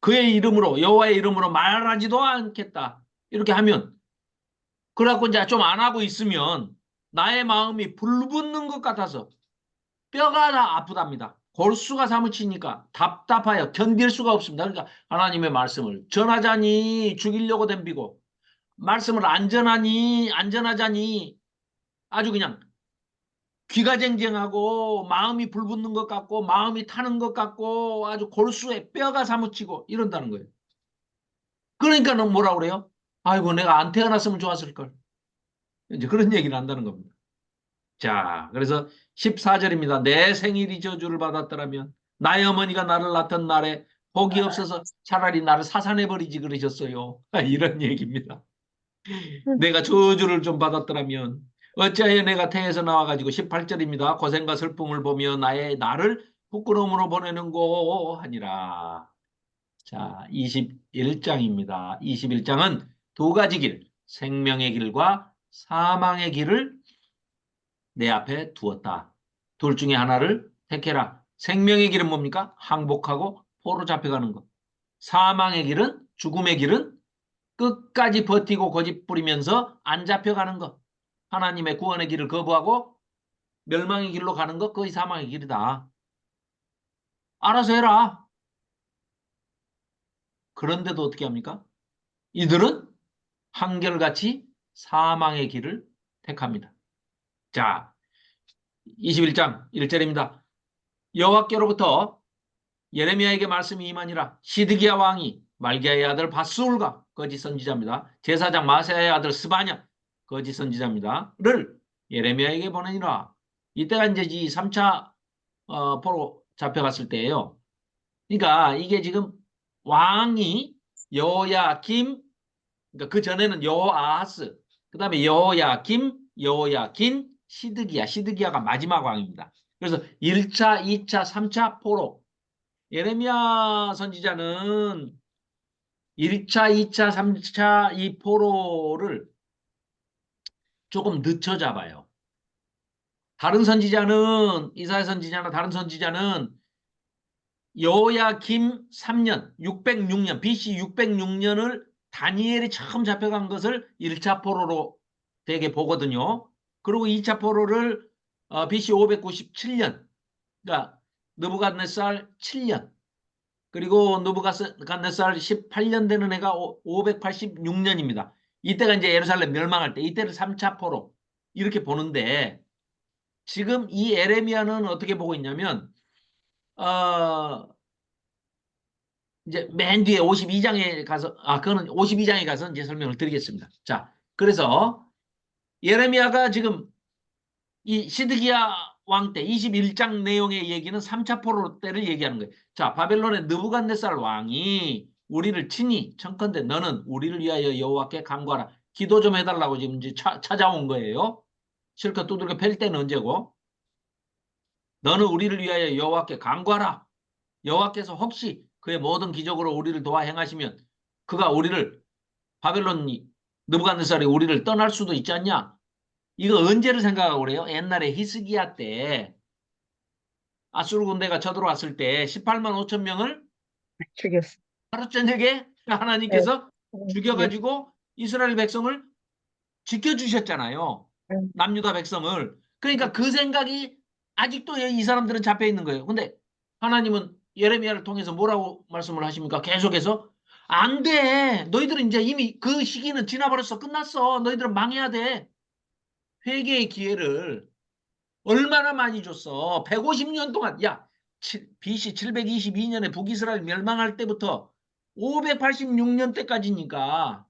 그의 이름으로 여호와의 이름으로 말하지도 않겠다. 이렇게 하면 그래갖고 이제 좀 안 하고 있으면 나의 마음이 불붙는 것 같아서 뼈가 다 아프답니다. 골수가 사무치니까 답답하여 견딜 수가 없습니다. 그러니까 하나님의 말씀을 전하자니 죽이려고 덤비고 말씀을 안전하자니 아주 그냥 귀가 쟁쟁하고 마음이 불붙는 것 같고 마음이 타는 것 같고 아주 골수에 뼈가 사무치고 이런다는 거예요. 그러니까 는 뭐라 그래요? 아이고 내가 안 태어났으면 좋았을 걸. 이제 그런 얘기를 한다는 겁니다. 자, 그래서 14절입니다. 내 생일이 저주를 받았더라면 나의 어머니가 나를 낳던 날에 복이 없어서 차라리 나를 사산해버리지 그러셨어요. 이런 얘기입니다. 내가 저주를 좀 받았더라면 어찌하여 내가 태에서 나와가지고 18절입니다. 고생과 슬픔을 보며 나를 부끄러움으로 보내는고 하니라. 자, 21장입니다. 21장은 두 가지 길, 생명의 길과 사망의 길을 내 앞에 두었다. 둘 중에 하나를 택해라. 생명의 길은 뭡니까? 항복하고 포로 잡혀가는 것. 사망의 길은, 죽음의 길은 끝까지 버티고 고집 부리면서 안 잡혀가는 것. 하나님의 구원의 길을 거부하고 멸망의 길로 가는 것, 그것이 사망의 길이다. 알아서 해라. 그런데도 어떻게 합니까? 이들은 한결같이 사망의 길을 택합니다. 자, 21장 1절입니다. 여호와께로부터 예레미야에게 말씀이 임하니라. 시드기야 왕이 말기야의 아들 바스울과 거짓 선지자입니다. 제사장 마세야의 아들 스바냐 거짓 선지자입니다.를 예레미야에게 보내니라. 이때가 이제 이 3차 포로 잡혀갔을 때예요. 그러니까 이게 지금 왕이 여호야김, 그러니까 그 전에는 여호아하스, 그 다음에 여호야김, 여호야긴, 시드기야가 마지막 왕입니다. 그래서 1차, 2차, 3차 포로. 예레미야 선지자는 1차, 2차, 3차 이 포로를 조금 늦춰 잡아요. 다른 선지자는 이사야 선지자나 다른 선지자는 여호야김 3년, 606년, BC 606년을 다니엘이 처음 잡혀간 것을 1차 포로로 되게 보거든요. 그리고 2차 포로를 BC 597년, 그러니까 느부갓네살 7년, 그리고 느부갓네살 18년 되는 해가 586년입니다. 이때가 이제 예루살렘 멸망할 때, 이때를 3차 포로 이렇게 보는데 지금 이 에레미야는 어떻게 보고 있냐면 이제 맨 뒤에 52장에 가서 그거는 52장에 가서 이제 설명을 드리겠습니다. 자, 그래서 예레미야가 지금 이 시드기야 왕 때 21장 내용의 얘기는 3차 포로 때를 얘기하는 거예요. 자, 바벨론의 느부갓네살 왕이 우리를 치니 청컨대 너는 우리를 위하여 여호와께 간구하라. 기도 좀 해달라고 지금 이제 찾아온 거예요. 실컷 두들겨 팰 때는 언제고? 너는 우리를 위하여 여호와께 간구하라. 여호와께서 혹시 그의 모든 기적으로 우리를 도와 행하시면 그가 우리를 바벨론이 느부갓네살이 우리를 떠날 수도 있지 않냐? 이거 언제를 생각하고 그래요? 옛날에 히스기야 때 아수르 군대가 쳐들어왔을 때 18만 5천 명을 죽였어. 하루 저녁에 네. 하나님께서 죽였어. 죽여가지고 이스라엘 백성을 지켜주셨잖아요. 응. 남유다 백성을. 그러니까 그 생각이 아직도 이 사람들은 잡혀 있는 거예요. 근데 하나님은 예레미야를 통해서 뭐라고 말씀을 하십니까? 계속해서 안 돼. 너희들은 이제 이미 그 시기는 지나버렸어. 끝났어. 너희들은 망해야 돼. 회개의 기회를 얼마나 많이 줬어. 150년 동안. 야, BC 722년에 북이스라엘 멸망할 때부터 586년 때까지니까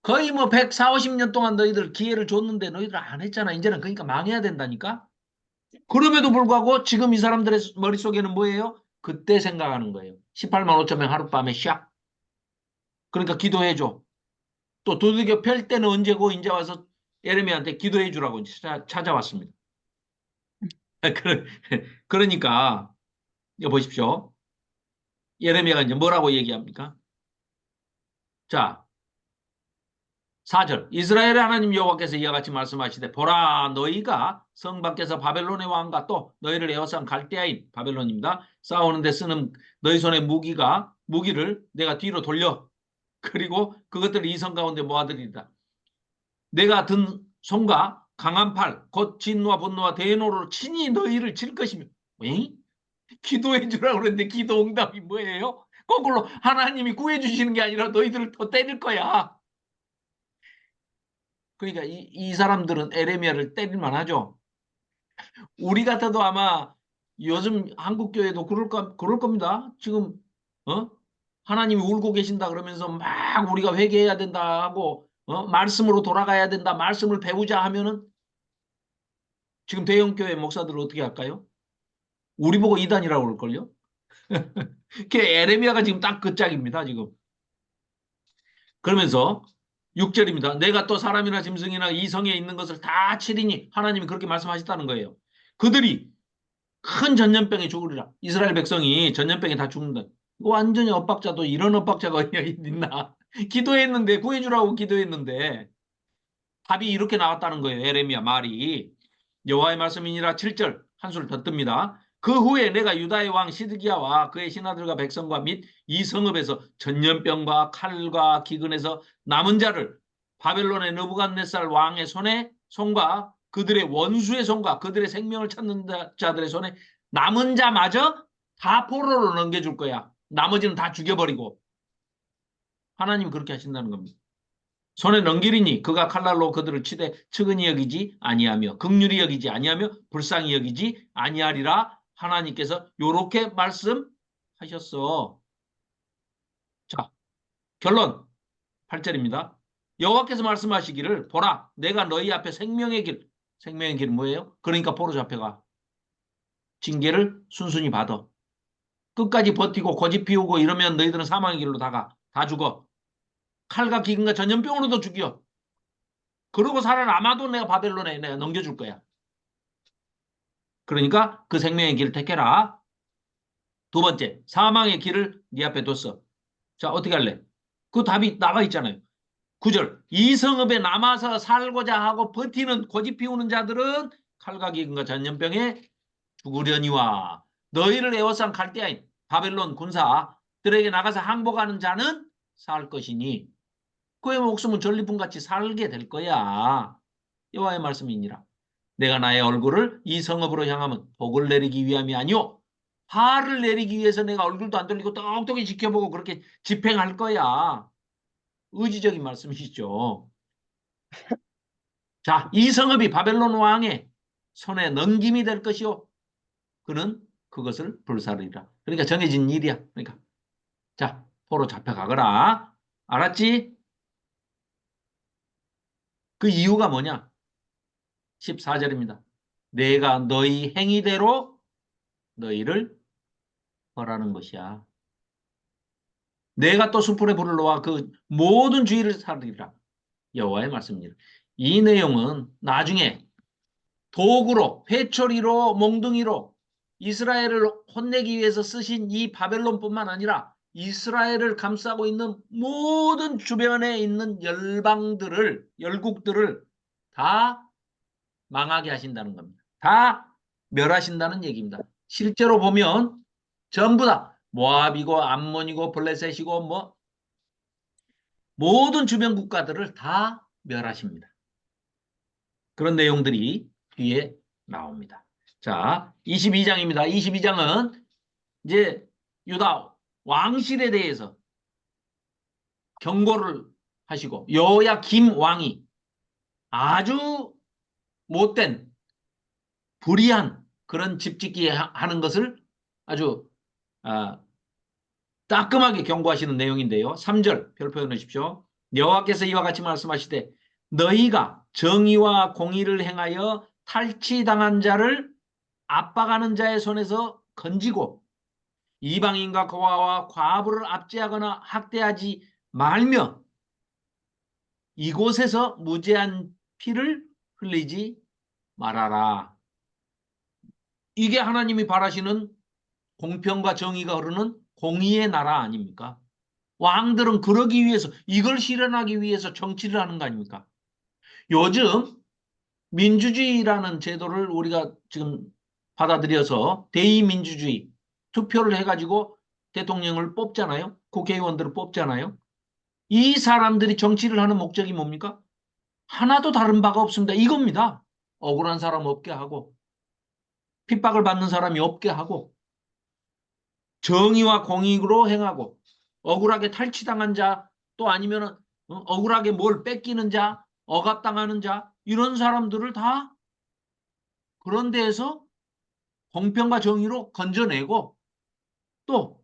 거의 뭐 140, 50년 동안 너희들 기회를 줬는데 너희들 안 했잖아. 이제는 그러니까 망해야 된다니까. 그럼에도 불구하고 지금 이 사람들의 머릿속에는 뭐예요? 그때 생각하는 거예요. 18만 5천 명 하룻밤에 샥. 그러니까 기도해줘. 또 두들겨 펼 때는 언제고 이제 와서 예레미야한테 기도해 주라고 찾아왔습니다. 그러니까 이거 보십시오. 예레미야가 이제 뭐라고 얘기합니까? 자, 4절. 이스라엘의 하나님 여호와께서 이와 같이 말씀하시되 보라 너희가 성 밖에서 바벨론의 왕과 또 너희를 에워싼 갈대아인 바벨론입니다. 싸우는데 쓰는 너희 손의 무기를 내가 뒤로 돌려 그리고 그것들을 이 성 가운데 모아들이다. 내가 든 손과 강한 팔, 곧 진노와 분노와 대노로 친히 너희를 칠 것이며. 에? 기도해 주라고 그러는데 기도 응답이 뭐예요? 거꾸로 하나님이 구해 주시는 게 아니라 너희들을 더 때릴 거야. 그러니까 이 사람들은 에레미야를 때릴만 하죠. 우리 같아도 아마 요즘 한국 교회도 그럴 겁니다. 지금 하나님이 울고 계신다 그러면서 막 우리가 회개해야 된다 하고 말씀으로 돌아가야 된다. 말씀을 배우자 하면은 지금 대형교회 목사들을 어떻게 할까요? 우리 보고 이단이라고 그럴걸요? 그 에레미야가 지금 딱 그 짝입니다. 지금. 그러면서 6절입니다. 내가 또 사람이나 짐승이나 이 성에 있는 것을 다 치리니 하나님이 그렇게 말씀하셨다는 거예요. 그들이 큰 전염병에 죽으리라. 이스라엘 백성이 전염병에 다 죽는다. 이거 완전히 엇박자도 이런 엇박자가 있나. 기도했는데 구해주라고 기도했는데 답이 이렇게 나왔다는 거예요. 에레미야 말이. 여호와의 말씀이니라 7절 한술 더 뜹니다. 그 후에 내가 유다의 왕 시드기야와 그의 신하들과 백성과 및 이 성읍에서 전염병과 칼과 기근에서 남은 자를 바벨론의 느부갓네살 왕의 손과 그들의 원수의 손과 그들의 생명을 찾는 자들의 손에 남은 자마저 다 포로로 넘겨줄 거야. 나머지는 다 죽여버리고. 하나님 그렇게 하신다는 겁니다. 손에 넘기리니 그가 칼날로 그들을 치되 측은히 여기지 아니하며 긍휼히 여기지 아니하며 불쌍히 여기지 아니하리라. 하나님께서 요렇게 말씀하셨어. 자, 결론 8절입니다. 여호와께서 말씀하시기를 보라 내가 너희 앞에 생명의 길은 뭐예요? 그러니까 포로 잡혀가. 징계를 순순히 받아. 끝까지 버티고 고집 피우고 이러면 너희들은 사망의 길로 다 죽어. 칼과 기근과 전염병으로도 죽여. 그러고 살아남아도 내가 바벨론에 내가 넘겨줄 거야. 그러니까 그 생명의 길을 택해라. 두 번째, 사망의 길을 네 앞에 뒀어. 자, 어떻게 할래? 그 답이 나와 있잖아요. 9절. 이 성읍에 남아서 살고자 하고 버티는 고집 피우는 자들은 칼과 기근과 전염병에 죽으려니와 너희를 에워싼 갈대아인 바벨론 군사들에게 나가서 항복하는 자는 살 것이니 그의 목숨은 전리품같이 살게 될 거야. 여호와의 말씀이니라. 내가 나의 얼굴을 이 성읍으로 향하면 복을 내리기 위함이 아니오. 화를 내리기 위해서 내가 얼굴도 안 돌리고 똑똑히 지켜보고 그렇게 집행할 거야. 의지적인 말씀이시죠. 자, 이 성읍이 바벨론 왕의 손에 넘김이 될 것이요. 그는 그것을 불사르리라. 그러니까 정해진 일이야. 그러니까 자, 포로 잡혀가거라. 알았지? 그 이유가 뭐냐? 14절입니다. 내가 너희 행위대로 너희를 벌하는 것이야. 내가 또 숯불에 불을 놓아 그 모든 주의를 사르리라. 여호와의 말씀입니다. 이 내용은 나중에 도구로, 회초리로, 몽둥이로 이스라엘을 혼내기 위해서 쓰신 이 바벨론뿐만 아니라 이스라엘을 감싸고 있는 모든 주변에 있는 열국들을 다 망하게 하신다는 겁니다. 다 멸하신다는 얘기입니다. 실제로 보면 전부 다 모압이고 암몬이고 블레셋이고 뭐 모든 주변 국가들을 다 멸하십니다. 그런 내용들이 뒤에 나옵니다. 자, 22장입니다. 22장은 이제 유다 왕실에 대해서 경고를 하시고 여호야김 왕이 아주 못된 불의한 그런 집 짓기 하는 것을 아주 따끔하게 경고하시는 내용인데요. 3절 별표해 놓으십시오. 여호와께서 이와 같이 말씀하시되 너희가 정의와 공의를 행하여 탈취당한 자를 압박하는 자의 손에서 건지고 이방인과 고아와 과부를 압제하거나 학대하지 말며 이곳에서 무죄한 피를 흘리지 말아라. 이게 하나님이 바라시는 공평과 정의가 흐르는 공의의 나라 아닙니까? 왕들은 그러기 위해서 이걸 실현하기 위해서 정치를 하는 거 아닙니까? 요즘 민주주의라는 제도를 우리가 지금 받아들여서 대의민주주의 투표를 해가지고 대통령을 뽑잖아요. 국회의원들을 뽑잖아요. 이 사람들이 정치를 하는 목적이 뭡니까? 하나도 다른 바가 없습니다. 이겁니다. 억울한 사람 없게 하고 핍박을 받는 사람이 없게 하고 정의와 공익으로 행하고 억울하게 탈취당한 자 또 아니면 억울하게 뭘 뺏기는 자 억압당하는 자 이런 사람들을 다 그런 데에서 공평과 정의로 건져내고 또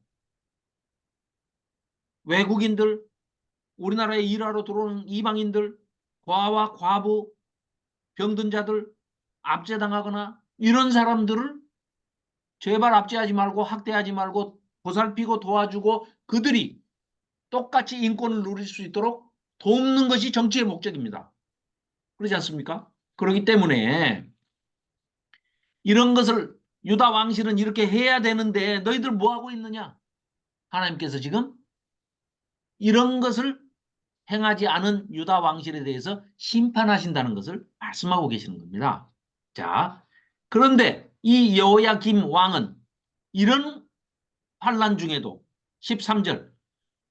외국인들 우리나라에 일하러 들어오는 이방인들 과와 과부 병든 자들 압제당하거나 이런 사람들을 제발 압제하지 말고 학대하지 말고 보살피고 도와주고 그들이 똑같이 인권을 누릴 수 있도록 돕는 것이 정치의 목적입니다. 그렇지 않습니까? 그렇기 때문에 이런 것을 유다 왕실은 이렇게 해야 되는데 너희들 뭐 하고 있느냐? 하나님께서 지금 이런 것을 행하지 않은 유다 왕실에 대해서 심판하신다는 것을 말씀하고 계시는 겁니다. 자, 그런데 이 여호야김 왕은 이런 환란 중에도 13절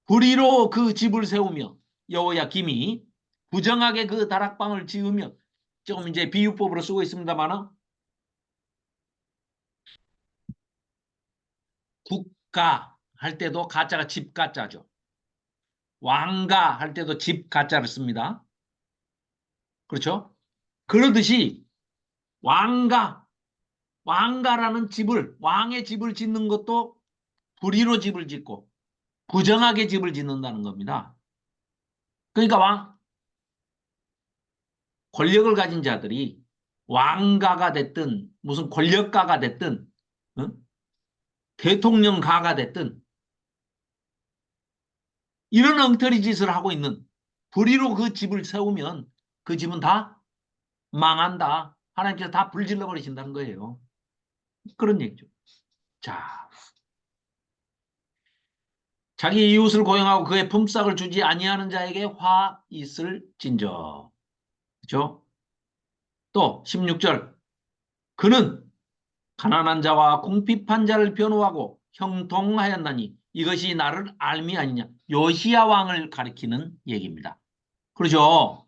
불의로 그 집을 세우며 여호야김이 부정하게 그 다락방을 지으며 조금 이제 비유법으로 쓰고 있습니다만 국가 할 때도 가짜가 집 가짜죠. 왕가 할 때도 집 가짜를 씁니다. 그렇죠? 그러듯이 왕가라는 집을 왕의 집을 짓는 것도 불의로 집을 짓고 부정하게 집을 짓는다는 겁니다. 그러니까 권력을 가진 자들이 왕가가 됐든 무슨 권력가가 됐든 어? 대통령가가 됐든 이런 엉터리 짓을 하고 있는 불의로 그 집을 세우면 그 집은 다 망한다. 하나님께서 다 불질러 버리신다는 거예요. 그런 얘기죠. 자, 자기 이웃을 고용하고 그의 품삯을 주지 아니하는 자에게 화 있을진저. 그렇죠? 또 16절 그는 가난한 자와 궁핍한 자를 변호하고 형통하였나니 이것이 나를 알미 아니냐. 요시야 왕을 가리키는 얘기입니다. 그렇죠?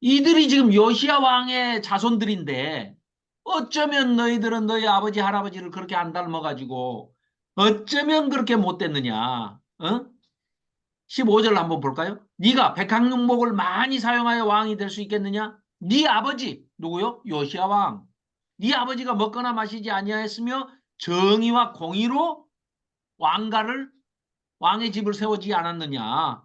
이들이 지금 요시야 왕의 자손들인데 어쩌면 너희들은 너희 아버지 할아버지를 그렇게 안 닮아가지고 어쩌면 그렇게 못됐느냐. 어? 15절 한번 볼까요? 네가 백항용목을 많이 사용하여 왕이 될 수 있겠느냐? 네 아버지 누구요? 요시야 왕. 네 아버지가 먹거나 마시지 아니하였으며 정의와 공의로 왕의 집을 세우지 않았느냐.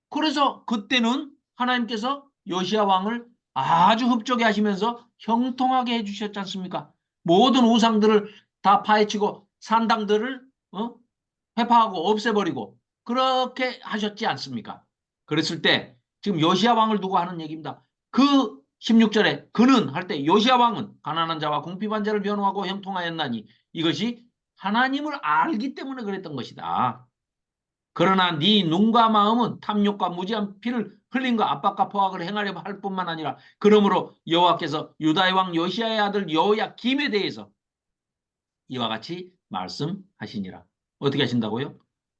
그래서 그때는 하나님께서 요시야 왕을 아주 흡족해 하시면서 형통하게 해주셨지 않습니까? 모든 우상들을 다 파헤치고 산당들을 회파하고 없애버리고 그렇게 하셨지 않습니까? 그랬을 때 지금 요시야 왕을 두고 하는 얘기입니다. 그 16절에 그는 할 때 요시야 왕은 가난한 자와 궁핍한 자를 변호하고 형통하였나니 이것이 하나님을 알기 때문에 그랬던 것이다. 그러나 네 눈과 마음은 탐욕과 무지한 피를 흘림과 압박과 포악을 행하려 할 뿐만 아니라 그러므로 여호와께서 유다의 왕 요시야의 아들 여호야김에 대해서 이와 같이 말씀하시니라. 어떻게 하신다고요?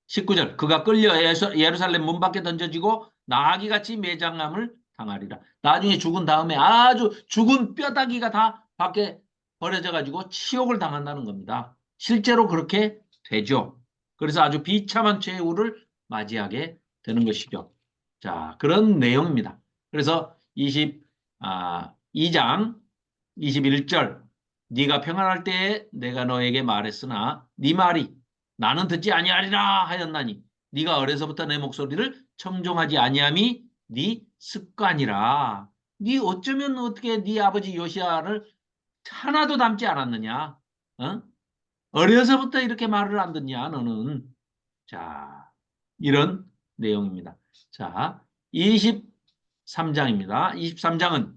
19절 그가 끌려 예루살렘 문 밖에 던져지고 나귀같이 매장함을 당하리라. 나중에 죽은 다음에 아주 죽은 뼈다귀가 다 밖에 버려져 가지고 치욕을 당한다는 겁니다. 실제로 그렇게 되죠. 그래서 아주 비참한 최후를 맞이하게 되는 것이죠. 자, 그런 내용입니다. 그래서 22장 21절 네가 평안할 때에 내가 너에게 말했으나 네 말이 나는 듣지 아니하리라 하였나니 네가 어려서부터 내 목소리를 청종하지 아니함이 네 습관이라. 네 어쩌면 어떻게 네 아버지 요시야를 하나도 닮지 않았느냐? 어? 어려서부터 이렇게 말을 안 듣냐, 너는? 자, 이런 내용입니다. 자, 23장입니다. 23장은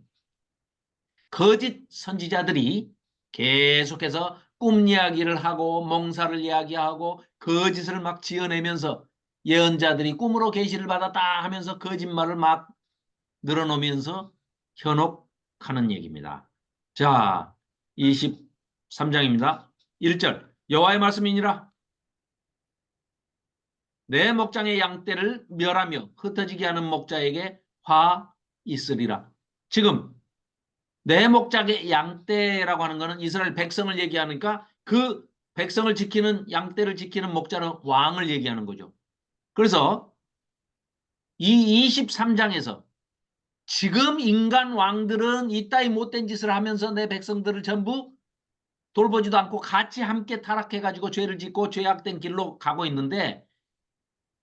거짓 선지자들이 계속해서 꿈 이야기를 하고 몽사를 이야기하고 거짓을 막 지어내면서 예언자들이 꿈으로 계시를 받았다 하면서 거짓말을 막 늘어놓으면서 현혹하는 얘기입니다. 자, 23장입니다. 1절 여호와의 말씀이니라. 내 목장의 양떼를 멸하며 흩어지게 하는 목자에게 화 있으리라. 지금 내 목장의 양떼라고 하는 것은 이스라엘 백성을 얘기하니까 그 백성을 지키는 양떼를 지키는 목자는 왕을 얘기하는 거죠. 그래서 이 23장에서 지금 인간 왕들은 이따위 못된 짓을 하면서 내 백성들을 전부 돌보지도 않고 같이 함께 타락해가지고 죄를 짓고 죄악된 길로 가고 있는데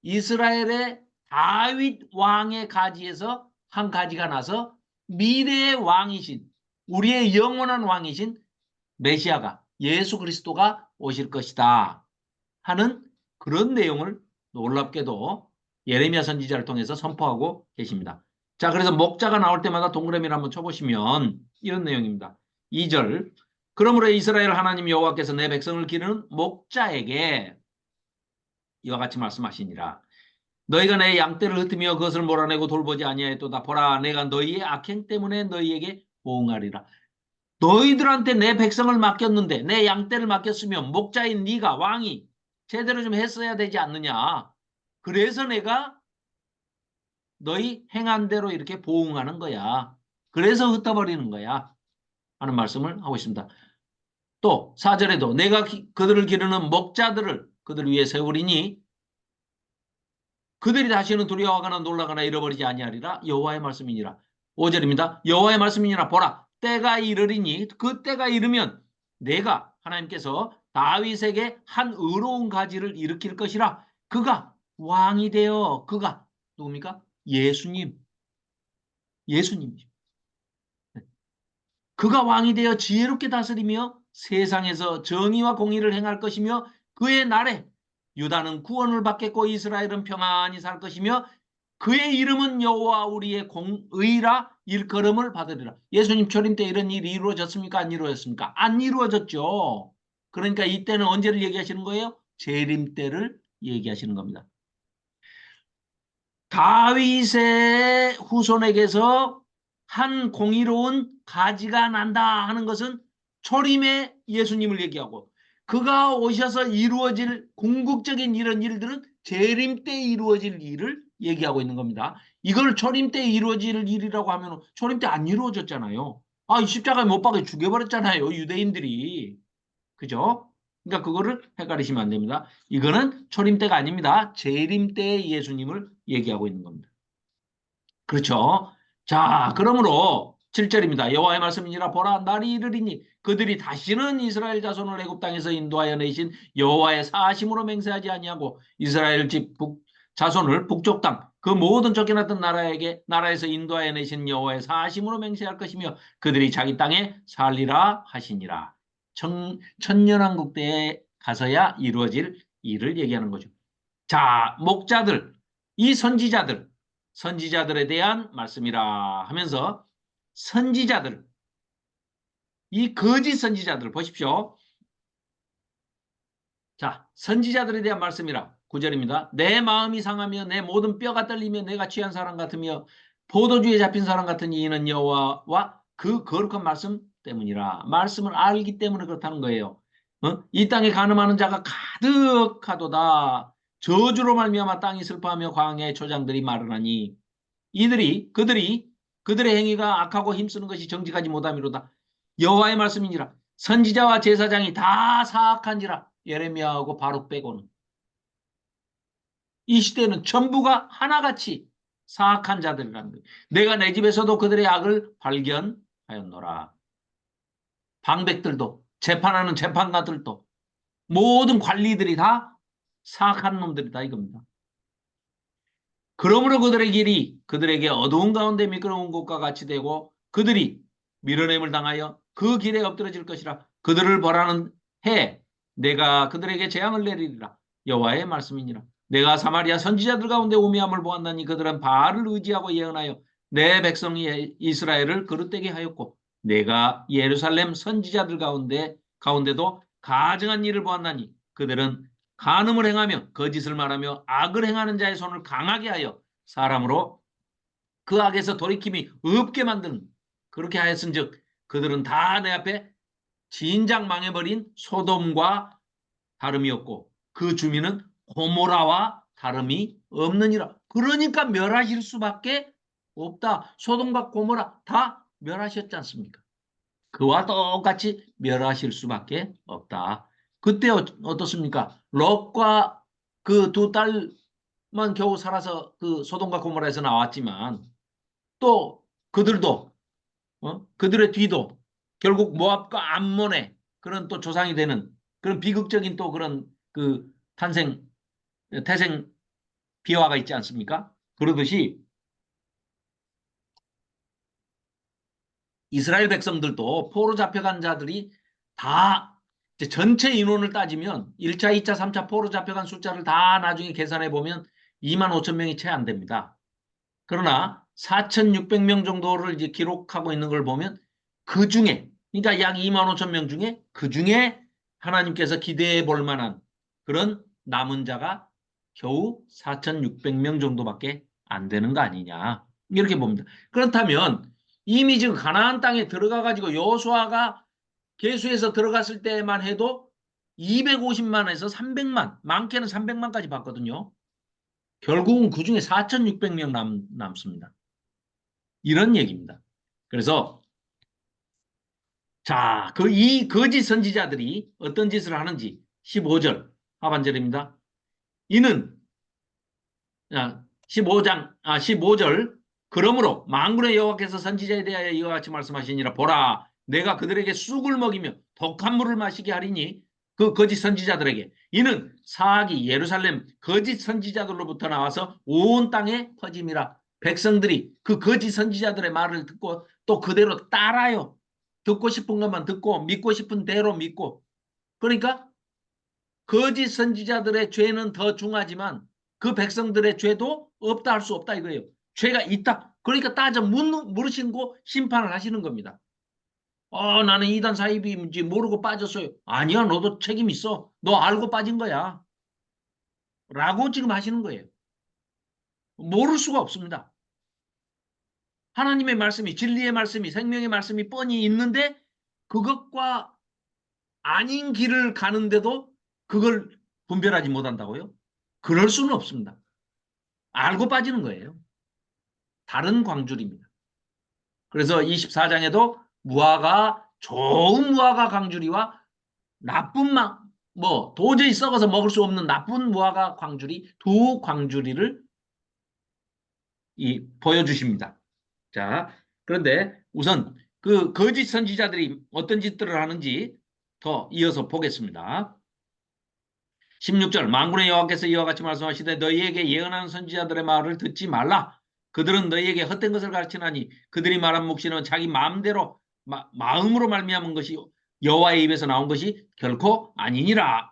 이스라엘의 다윗 왕의 가지에서 한 가지가 나서 미래의 왕이신 우리의 영원한 왕이신 메시아가 예수 그리스도가 오실 것이다 하는 그런 내용을 놀랍게도 예레미야 선지자를 통해서 선포하고 계십니다. 자, 그래서 목자가 나올 때마다 동그라미를 한번 쳐보시면 이런 내용입니다. 2절 그러므로 이스라엘 하나님 여호와께서 내 백성을 기르는 목자에게 이와 같이 말씀하시니라. 너희가 내 양떼를 흩으며 그것을 몰아내고 돌보지 아니하였도다. 보라 내가 너희의 악행 때문에 너희에게 보응하리라. 너희들한테 내 백성을 맡겼는데 내 양떼를 맡겼으면 목자인 네가 왕이 제대로 좀 했어야 되지 않느냐. 그래서 내가 너희 행한 대로 이렇게 보응하는 거야. 그래서 흩어버리는 거야. 하는 말씀을 하고 있습니다. 또 4절에도 내가 그들을 기르는 목자들을 그들 위해 세우리니 그들이 다시는 두려워하거나 놀라거나 잃어버리지 아니하리라. 여호와의 말씀이니라. 5절입니다. 여호와의 말씀이니라. 보라 때가 이르리니 그 때가 이르면 내가 하나님께서 다윗에게 한 의로운 가지를 일으킬 것이라. 그가 왕이 되어 그가 누굽니까? 예수님. 예수님이죠. 그가 왕이 되어 지혜롭게 다스리며 세상에서 정의와 공의를 행할 것이며 그의 날에 유다는 구원을 받겠고 이스라엘은 평안히 살 것이며 그의 이름은 여호와 우리의 의라 일컬음을 받으리라. 예수님 초림 때 이런 일이 이루어졌습니까? 안 이루어졌습니까? 안 이루어졌죠. 그러니까 이때는 언제를 얘기하시는 거예요? 재림 때를 얘기하시는 겁니다. 다윗의 후손에게서 한 공의로운 가지가 난다 하는 것은 초림의 예수님을 얘기하고 그가 오셔서 이루어질 궁극적인 이런 일들은 재림 때 이루어질 일을 얘기하고 있는 겁니다. 이걸 초림 때 이루어질 일이라고 하면 초림 때 안 이루어졌잖아요. 아, 십자가에 못 박아 죽여버렸잖아요. 유대인들이. 그죠? 그러니까 그거를 헷갈리시면 안 됩니다. 이거는 초림 때가 아닙니다. 재림 때의 예수님을 얘기하고 있는 겁니다. 그렇죠? 자, 그러므로 7절입니다. 여호와의 말씀이니라 보라 날이 이르리니 그들이 다시는 이스라엘 자손을 애굽 땅에서 인도하여 내신 여호와의 사심으로 맹세하지 아니하고 이스라엘 집 자손을 북쪽 땅 그 모든 쫓겨났던 나라에서 인도하여 내신 여호와의 사심으로 맹세할 것이며 그들이 자기 땅에 살리라 하시니라. 천년왕국 때에 가서야 이루어질 일을 얘기하는 거죠. 자, 목자들, 이 선지자들에 대한 말씀이라 하면서 선지자들, 이 거짓 선지자들 보십시오. 자, 선지자들에 대한 말씀이라 9절입니다. 내 마음이 상하며 내 모든 뼈가 떨리며 내가 취한 사람 같으며 포도주에 잡힌 사람 같으니 이는 여호와와 그 거룩한 말씀 때문이라. 말씀을 알기 때문에 그렇다는 거예요. 이 땅에 간음하는 자가 가득하도다. 저주로 말미암아 땅이 슬퍼하며 광야의 초장들이 마르나니 그들의 행위가 악하고 힘쓰는 것이 정직하지 못함이로다. 여호와의 말씀이니라. 선지자와 제사장이 다 사악한지라. 예레미야하고 바룩 빼고는. 이 시대는 전부가 하나같이 사악한 자들이라는 거예요. 내가 내 집에서도 그들의 악을 발견하였노라. 방백들도, 재판하는 재판관들도, 모든 관리들이 다 사악한 놈들이다 이겁니다. 그러므로 그들의 길이 그들에게 어두운 가운데 미끄러운 곳과 같이 되고 그들이 밀어냄을 당하여 그 길에 엎드러질 것이라. 그들을 벌하는 해 내가 그들에게 재앙을 내리리라. 여호와의 말씀이니라. 내가 사마리아 선지자들 가운데 우매함을 보았나니 그들은 바알을 의지하고 예언하여 내 백성 이스라엘을 거릇되게 하였고 내가 예루살렘 선지자들 가운데도 가증한 일을 보았나니 그들은 간음을 행하며 거짓을 말하며 악을 행하는 자의 손을 강하게 하여 사람으로 그 악에서 돌이킴이 없게 만드는 그렇게 하였은즉 그들은 다 내 앞에 진작 망해버린 소돔과 다름이 없고 그 주민은 고모라와 다름이 없느니라. 그러니까 멸하실 수밖에 없다. 소돔과 고모라 다 멸하셨지 않습니까? 그와 똑같이 멸하실 수밖에 없다. 그때 어떻습니까? 롯과 그 두 딸만 겨우 살아서 그 소돔과 고모라에서 나왔지만 또 그들도 그들의 뒤도 결국 모압과 암몬의 그런 또 조상이 되는 그런 비극적인 또 그런 그 태생 비화가 있지 않습니까? 그러듯이 이스라엘 백성들도 포로 잡혀간 자들이 다 전체 인원을 따지면 1차, 2차, 3차 포로 잡혀간 숫자를 다 나중에 계산해 보면 2만 5천 명이 채 안 됩니다. 그러나 4,600명 정도를 이제 기록하고 있는 걸 보면 그 중에 그러니까 약 2만 5천 명 중에 그 중에 하나님께서 기대해 볼 만한 그런 남은 자가 겨우 4,600명 정도밖에 안 되는 거 아니냐 이렇게 봅니다. 그렇다면 이미 지금 가나안 땅에 들어가 가지고 여호수아가 계수해서 들어갔을 때만 해도 250만에서 300만, 많게는 300만까지 봤거든요. 결국은 그중에 4,600명 남습니다. 이런 얘기입니다. 그래서 자, 이 거짓 선지자들이 어떤 짓을 하는지 15절 하반절입니다. 이는 15절 그러므로 만군의 여호와께서 선지자에 대하여 이와 같이 말씀하시니라. 보라 내가 그들에게 쑥을 먹이며 독한 물을 마시게 하리니 그 거짓 선지자들에게 이는 사악이 예루살렘 거짓 선지자들로부터 나와서 온 땅에 퍼짐이라. 백성들이 그 거짓 선지자들의 말을 듣고 또 그대로 따라요. 듣고 싶은 것만 듣고 믿고 싶은 대로 믿고. 그러니까 거짓 선지자들의 죄는 더 중하지만 그 백성들의 죄도 없다 할 수 없다 이거예요. 죄가 있다. 그러니까 따져 물으시고 심판을 하시는 겁니다. 나는 이단 사입인지 모르고 빠졌어요. 아니야, 너도 책임 있어. 너 알고 빠진 거야. 라고 지금 하시는 거예요. 모를 수가 없습니다. 하나님의 말씀이, 진리의 말씀이, 생명의 말씀이 뻔히 있는데 그것과 아닌 길을 가는데도 그걸 분별하지 못한다고요? 그럴 수는 없습니다. 알고 빠지는 거예요. 다른 광줄입니다. 그래서 24장에도 좋은 무화과 광주리와 나쁜 도저히 썩어서 먹을 수 없는 나쁜 무화과 광주리 두 광주리를 보여주십니다. 자, 그런데 우선 그 거짓 선지자들이 어떤 짓들을 하는지 더 이어서 보겠습니다. 16절 만군의 여호와께서 이와 같이 말씀하시되 너희에게 예언하는 선지자들의 말을 듣지 말라. 그들은 너희에게 헛된 것을 가르치나니 그들이 말한 묵시는 자기 마음대로 마음으로 말미암은 것이 여호와의 입에서 나온 것이 결코 아니니라.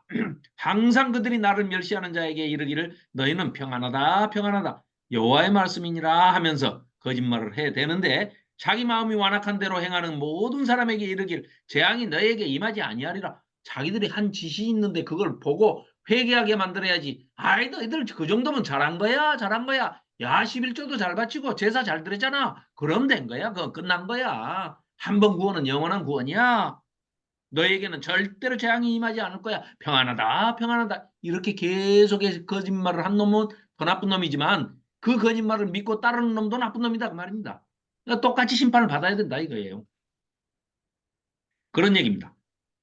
항상 그들이 나를 멸시하는 자에게 이르기를 너희는 평안하다 평안하다 여호와의 말씀이니라 하면서 거짓말을 해야 되는데 자기 마음이 완악한 대로 행하는 모든 사람에게 이르길 재앙이 너희에게 임하지 아니하리라. 자기들이 한 짓이 있는데 그걸 보고 회개하게 만들어야지. 아이 너희들 그 정도면 잘한 거야 잘한 거야. 야 11조도 잘 바치고 제사 잘 드렸잖아. 그럼 된 거야. 그건 끝난 거야. 한 번 구원은 영원한 구원이야. 너에게는 절대로 재앙이 임하지 않을 거야. 평안하다 평안하다. 이렇게 계속해서 거짓말을 한 놈은 더 나쁜 놈이지만 그 거짓말을 믿고 따르는 놈도 나쁜 놈이다 그 말입니다. 그러니까 똑같이 심판을 받아야 된다 이거예요. 그런 얘기입니다.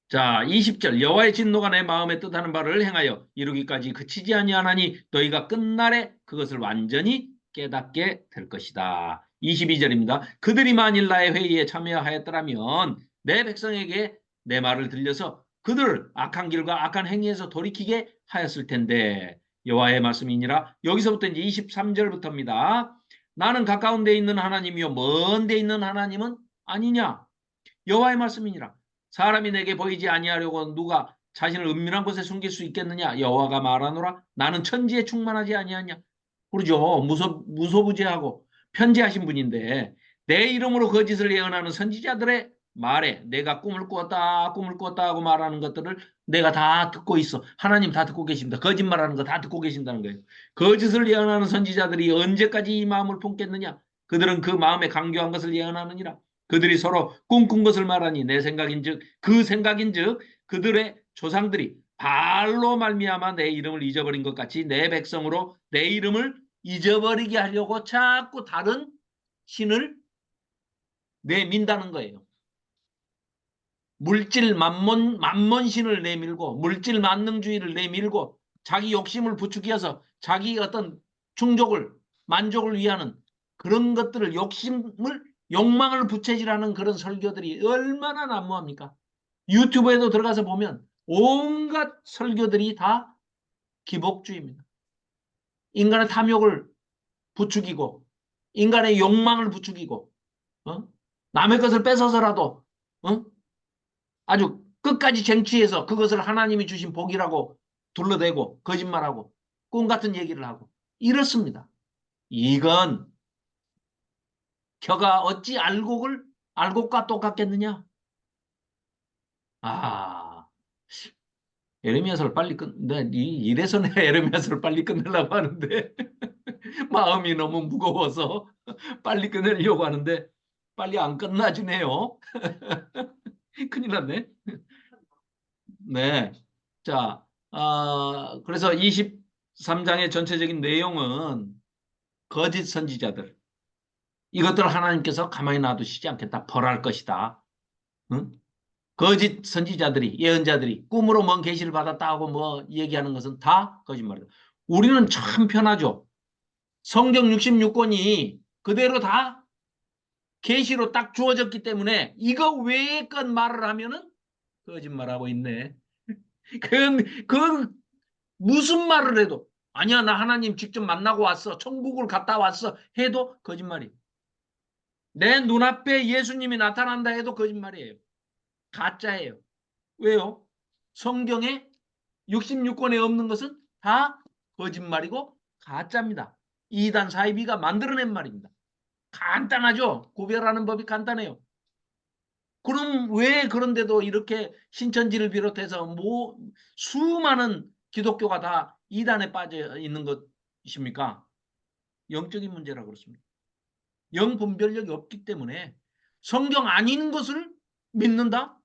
자, 20절 여호와의 진노가 내 마음에 뜻하는 바를 행하여 이루기까지 그치지 아니하나니 너희가 끝날에 그것을 완전히 깨닫게 될 것이다. 22절입니다. 그들이 만일 나의 회의에 참여하였더라면 내 백성에게 내 말을 들려서 그들을 악한 길과 악한 행위에서 돌이키게 하였을 텐데 여호와의 말씀이니라. 여기서부터 이제 23절부터입니다. 나는 가까운 데 있는 하나님이요 먼 데 있는 하나님은 아니냐. 여호와의 말씀이니라. 사람이 내게 보이지 아니하려고 누가 자신을 은밀한 곳에 숨길 수 있겠느냐. 여호와가 말하노라. 나는 천지에 충만하지 아니하냐. 그러죠. 무소부지하고 편지하신 분인데 내 이름으로 거짓을 예언하는 선지자들의 말에 내가 꿈을 꾸었다 하고 말하는 것들을 내가 다 듣고 있어. 하나님 다 듣고 계십니다. 거짓말하는 거 다 듣고 계신다는 거예요. 거짓을 예언하는 선지자들이 언제까지 이 마음을 품겠느냐. 그들은 그 마음에 강교한 것을 예언하느니라. 그들이 서로 꿈꾼 것을 말하니 내 생각인즉 그 생각인즉 그들의 조상들이 바알로 말미암아 내 이름을 잊어버린 것 같이 내 백성으로 내 이름을 잊어버리게 하려고 자꾸 다른 신을 내민다는 거예요. 물질 만몬신을 내밀고 물질 만능주의를 내밀고 자기 욕심을 부추겨서 자기 어떤 충족을 만족을 위하는 그런 것들을 욕망을 부채질하는 그런 설교들이 얼마나 난무합니까? 유튜브에도 들어가서 보면 온갖 설교들이 다 기복주의입니다. 인간의 탐욕을 부추기고 인간의 욕망을 부추기고 남의 것을 뺏어서라도 아주 끝까지 쟁취해서 그것을 하나님이 주신 복이라고 둘러대고 거짓말하고 꿈 같은 얘기를 하고 이렇습니다. 이건 겨가 어찌 알곡과 똑같겠느냐. 에레미야서를 빨리 이래서 내가 에레미야서를 빨리 끝내려고 하는데 마음이 너무 무거워서 빨리 끝내려고 하는데 빨리 안 끝나지네요. 큰일 났네. 네. 자, 그래서 23장의 전체적인 내용은 거짓 선지자들. 이것들을 하나님께서 가만히 놔두시지 않겠다. 벌할 것이다. 응? 거짓 선지자들이, 예언자들이 꿈으로 뭔 계시를 받았다 하고 뭐 얘기하는 것은 다 거짓말이다. 우리는 참 편하죠. 성경 66권이 그대로 다 계시로 딱 주어졌기 때문에 이거 외의 것 말을 하면은 거짓말하고 있네. 그건 무슨 말을 해도 아니야 나 하나님 직접 만나고 왔어. 천국을 갔다 왔어. 해도 거짓말이에요. 내 눈앞에 예수님이 나타난다 해도 거짓말이에요. 가짜예요. 왜요? 성경에 66권에 없는 것은 다 거짓말이고 가짜입니다. 이단 사이비가 만들어낸 말입니다. 간단하죠? 구별하는 법이 간단해요. 그럼 왜 그런데도 이렇게 신천지를 비롯해서 수많은 기독교가 다 이단에 빠져 있는 것이십니까? 영적인 문제라 그렇습니다. 영 분별력이 없기 때문에 성경 아닌 것을 믿는다?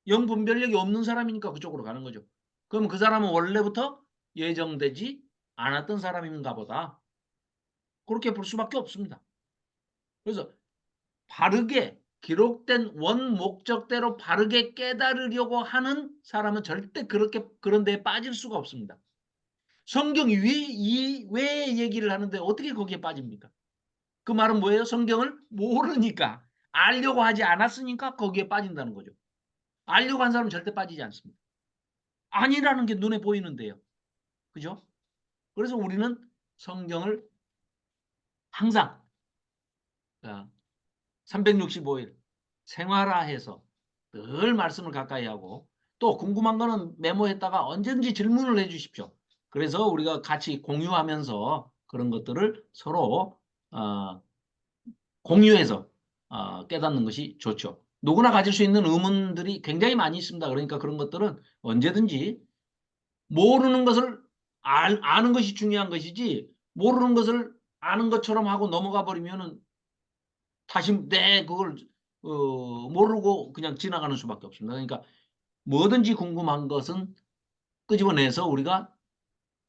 영 분별력이 없는 사람이니까 그쪽으로 가는 거죠. 그럼 그 사람은 원래부터 예정되지 않았던 사람인가 보다. 그렇게 볼 수밖에 없습니다. 그래서 바르게 기록된 원 목적대로 바르게 깨달으려고 하는 사람은 절대 그런 데에 빠질 수가 없습니다. 성경이 왜 얘기를 하는데 어떻게 거기에 빠집니까? 그 말은 뭐예요? 성경을 모르니까 알려고 하지 않았으니까 거기에 빠진다는 거죠. 알려고 한 사람은 절대 빠지지 않습니다. 아니라는 게 눈에 보이는데요. 그죠? 그래서 우리는 성경을 항상 365일 생활화해서 늘 말씀을 가까이 하고 또 궁금한 거는 메모했다가 언제든지 질문을 해 주십시오. 그래서 우리가 같이 공유하면서 그런 것들을 서로 공유해서 깨닫는 것이 좋죠. 누구나 가질 수 있는 의문들이 굉장히 많이 있습니다. 그러니까 그런 것들은 언제든지 모르는 것을 아는 것이 중요한 것이지 모르는 것을 아는 것처럼 하고 넘어가 버리면은 다시 그걸 모르고 그냥 지나가는 수밖에 없습니다. 그러니까 뭐든지 궁금한 것은 끄집어내서 우리가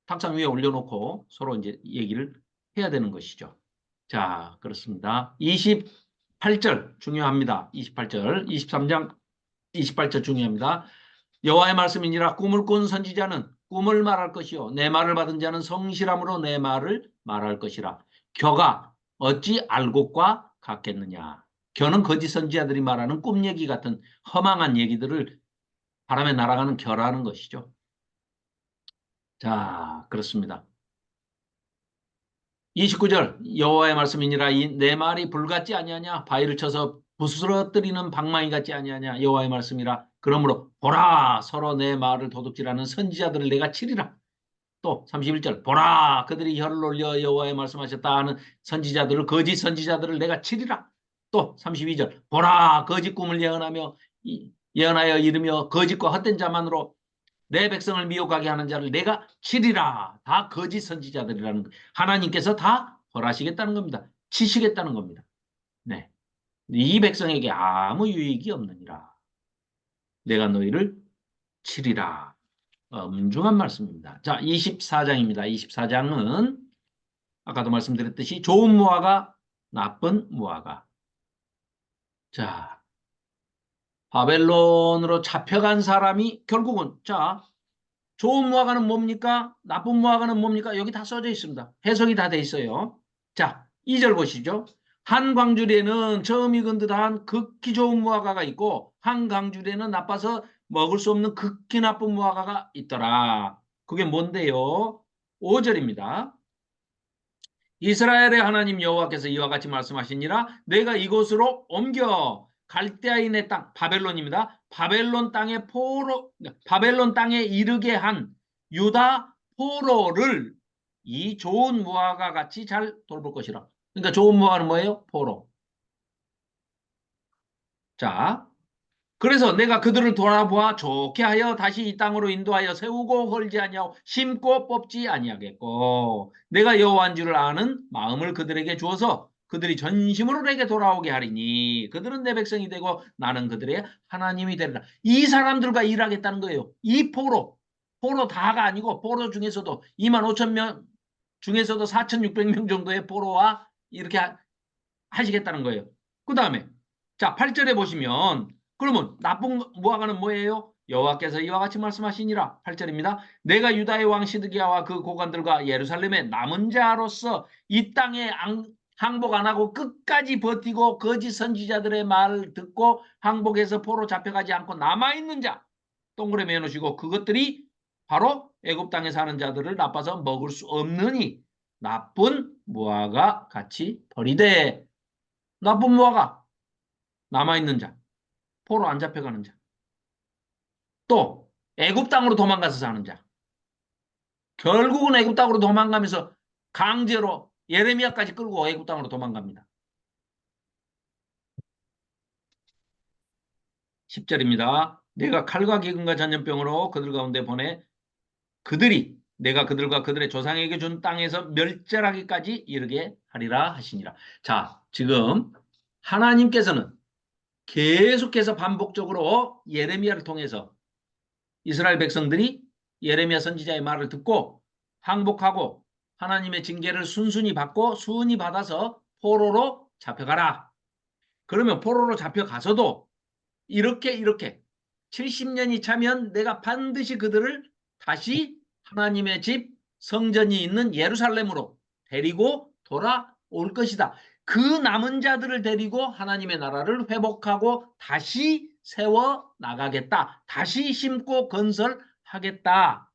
탁상 위에 올려놓고 서로 이제 얘기를 해야 되는 것이죠. 자, 그렇습니다. 28절 중요합니다. 28절, 23장 28절 중요합니다. 여호와의 말씀이니라. 꿈을 꾼 선지자는 꿈을 말할 것이요 내 말을 받은 자는 성실함으로 내 말을 말할 것이라. 겨가 어찌 알곡과 같겠느냐. 겨는 거짓 선지자들이 말하는 꿈 얘기 같은 허망한 얘기들을 바람에 날아가는 겨라는 것이죠. 자, 그렇습니다. 29절 여호와의 말씀이니라 이 내 말이 불같지 아니하냐 바위를 쳐서 부스러뜨리는 방망이 같지 아니하냐 여호와의 말씀이라 그러므로 보라 서로 내 말을 도둑질하는 선지자들을 내가 치리라. 또 31절 보라 그들이 혀를 올려 여호와의 말씀하셨다 하는 선지자들을 거짓 선지자들을 내가 치리라. 또 32절 보라 거짓 꿈을 예언하며 예언하여 이르며 거짓과 헛된 자만으로 내 백성을 미혹하게 하는 자를 내가 치리라. 다 거짓 선지자들이라는 거예요. 하나님께서 다 벌하시겠다는 겁니다. 치시겠다는 겁니다. 네. 이 백성에게 아무 유익이 없느니라. 내가 너희를 치리라. 엄중한 말씀입니다. 자, 24장입니다. 24장은 아까도 말씀드렸듯이 좋은 무화과, 나쁜 무화과. 자, 바벨론으로 잡혀간 사람이 결국은 자, 좋은 무화과는 뭡니까? 나쁜 무화과는 뭡니까? 여기 다 써져 있습니다. 해석이 다 돼 있어요. 자, 2절 보시죠. 한 광주리에는 처음 익은 듯한 극히 좋은 무화과가 있고 한 광주리에는 나빠서 먹을 수 없는 극히 나쁜 무화과가 있더라. 그게 뭔데요? 5절입니다. 이스라엘의 하나님 여호와께서 이와 같이 말씀하시니라 내가 이곳으로 옮겨 갈대아인의 땅 바벨론입니다. 바벨론 땅에 이르게 한 유다 포로를 이 좋은 무화과 같이 잘 돌볼 것이라. 그러니까 좋은 무화과는 뭐예요? 포로. 자, 그래서 내가 그들을 돌아보아 좋게 하여 다시 이 땅으로 인도하여 세우고 헐지 아니하고 심고 뽑지 아니하겠고 내가 여호와인 줄을 아는 마음을 그들에게 주어서 그들이 전심으로 내게 돌아오게 하리니 그들은 내 백성이 되고 나는 그들의 하나님이 되리라. 이 사람들과 일하겠다는 거예요. 이 포로 다가 아니고 포로 중에서도 2만 5천 명 중에서도 4,600명 정도의 포로와 이렇게 하시겠다는 거예요. 그 다음에 자 8절에 보시면 그러면 나쁜 무화과는 뭐예요? 여호와께서 이와 같이 말씀하시니라. 8절입니다. 내가 유다의 왕 시드기야와 그 고관들과 예루살렘의 남은 자로서 이 땅에 항복 안 하고 끝까지 버티고 거짓 선지자들의 말을 듣고 항복해서 포로 잡혀가지 않고 남아있는 자 동그라미 해놓으시고 그것들이 바로 애굽 땅에 사는 자들을 나빠서 먹을 수 없느니 나쁜 무화과 같이 버리되 나쁜 무화과 남아있는 자 포로 안 잡혀가는 자. 또 애굽 땅으로 도망가서 사는 자. 결국은 애굽 땅으로 도망가면서 강제로 예레미야까지 끌고 애굽 땅으로 도망갑니다. 10절입니다. 내가 칼과 기근과 전염병으로 그들 가운데 보내 그들이 내가 그들과 그들의 조상에게 준 땅에서 멸절하기까지 이르게 하리라 하시니라. 자, 지금 하나님께서는 계속해서 반복적으로 예레미야를 통해서 이스라엘 백성들이 예레미야 선지자의 말을 듣고 항복하고 하나님의 징계를 순순히 받고 순히 받아서 포로로 잡혀가라. 그러면 포로로 잡혀가서도 이렇게 70년이 차면 내가 반드시 그들을 다시 하나님의 집 성전이 있는 예루살렘으로 데리고 돌아올 것이다. 그 남은 자들을 데리고 하나님의 나라를 회복하고 다시 세워 나가겠다. 다시 심고 건설하겠다.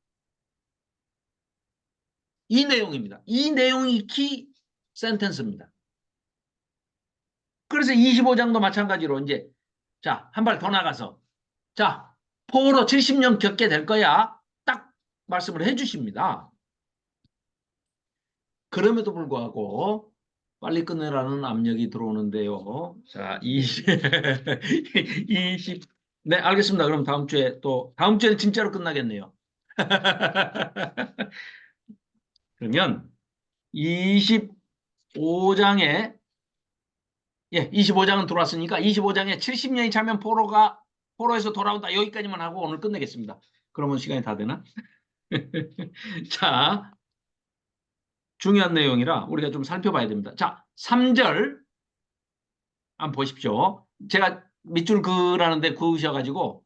이 내용입니다. 이 내용이 키 센텐스입니다. 그래서 25장도 마찬가지로 이제 자, 한 발 더 나가서 자, 포로 70년 겪게 될 거야. 딱 말씀을 해 주십니다. 그럼에도 불구하고 빨리 끝내라는 압력이 들어오는데요. 자, 20, 네, 알겠습니다. 그럼 다음 주에는 진짜로 끝나겠네요. 그러면 25장에, 25장은 들어왔으니까 25장에 70년이 차면 포로에서 돌아온다. 여기까지만 하고 오늘 끝내겠습니다. 그러면 시간이 다 되나? 자, 중요한 내용이라 우리가 좀 살펴봐야 됩니다. 자, 3절 한번 보십시오. 제가 밑줄 그라는데 그으셔가지고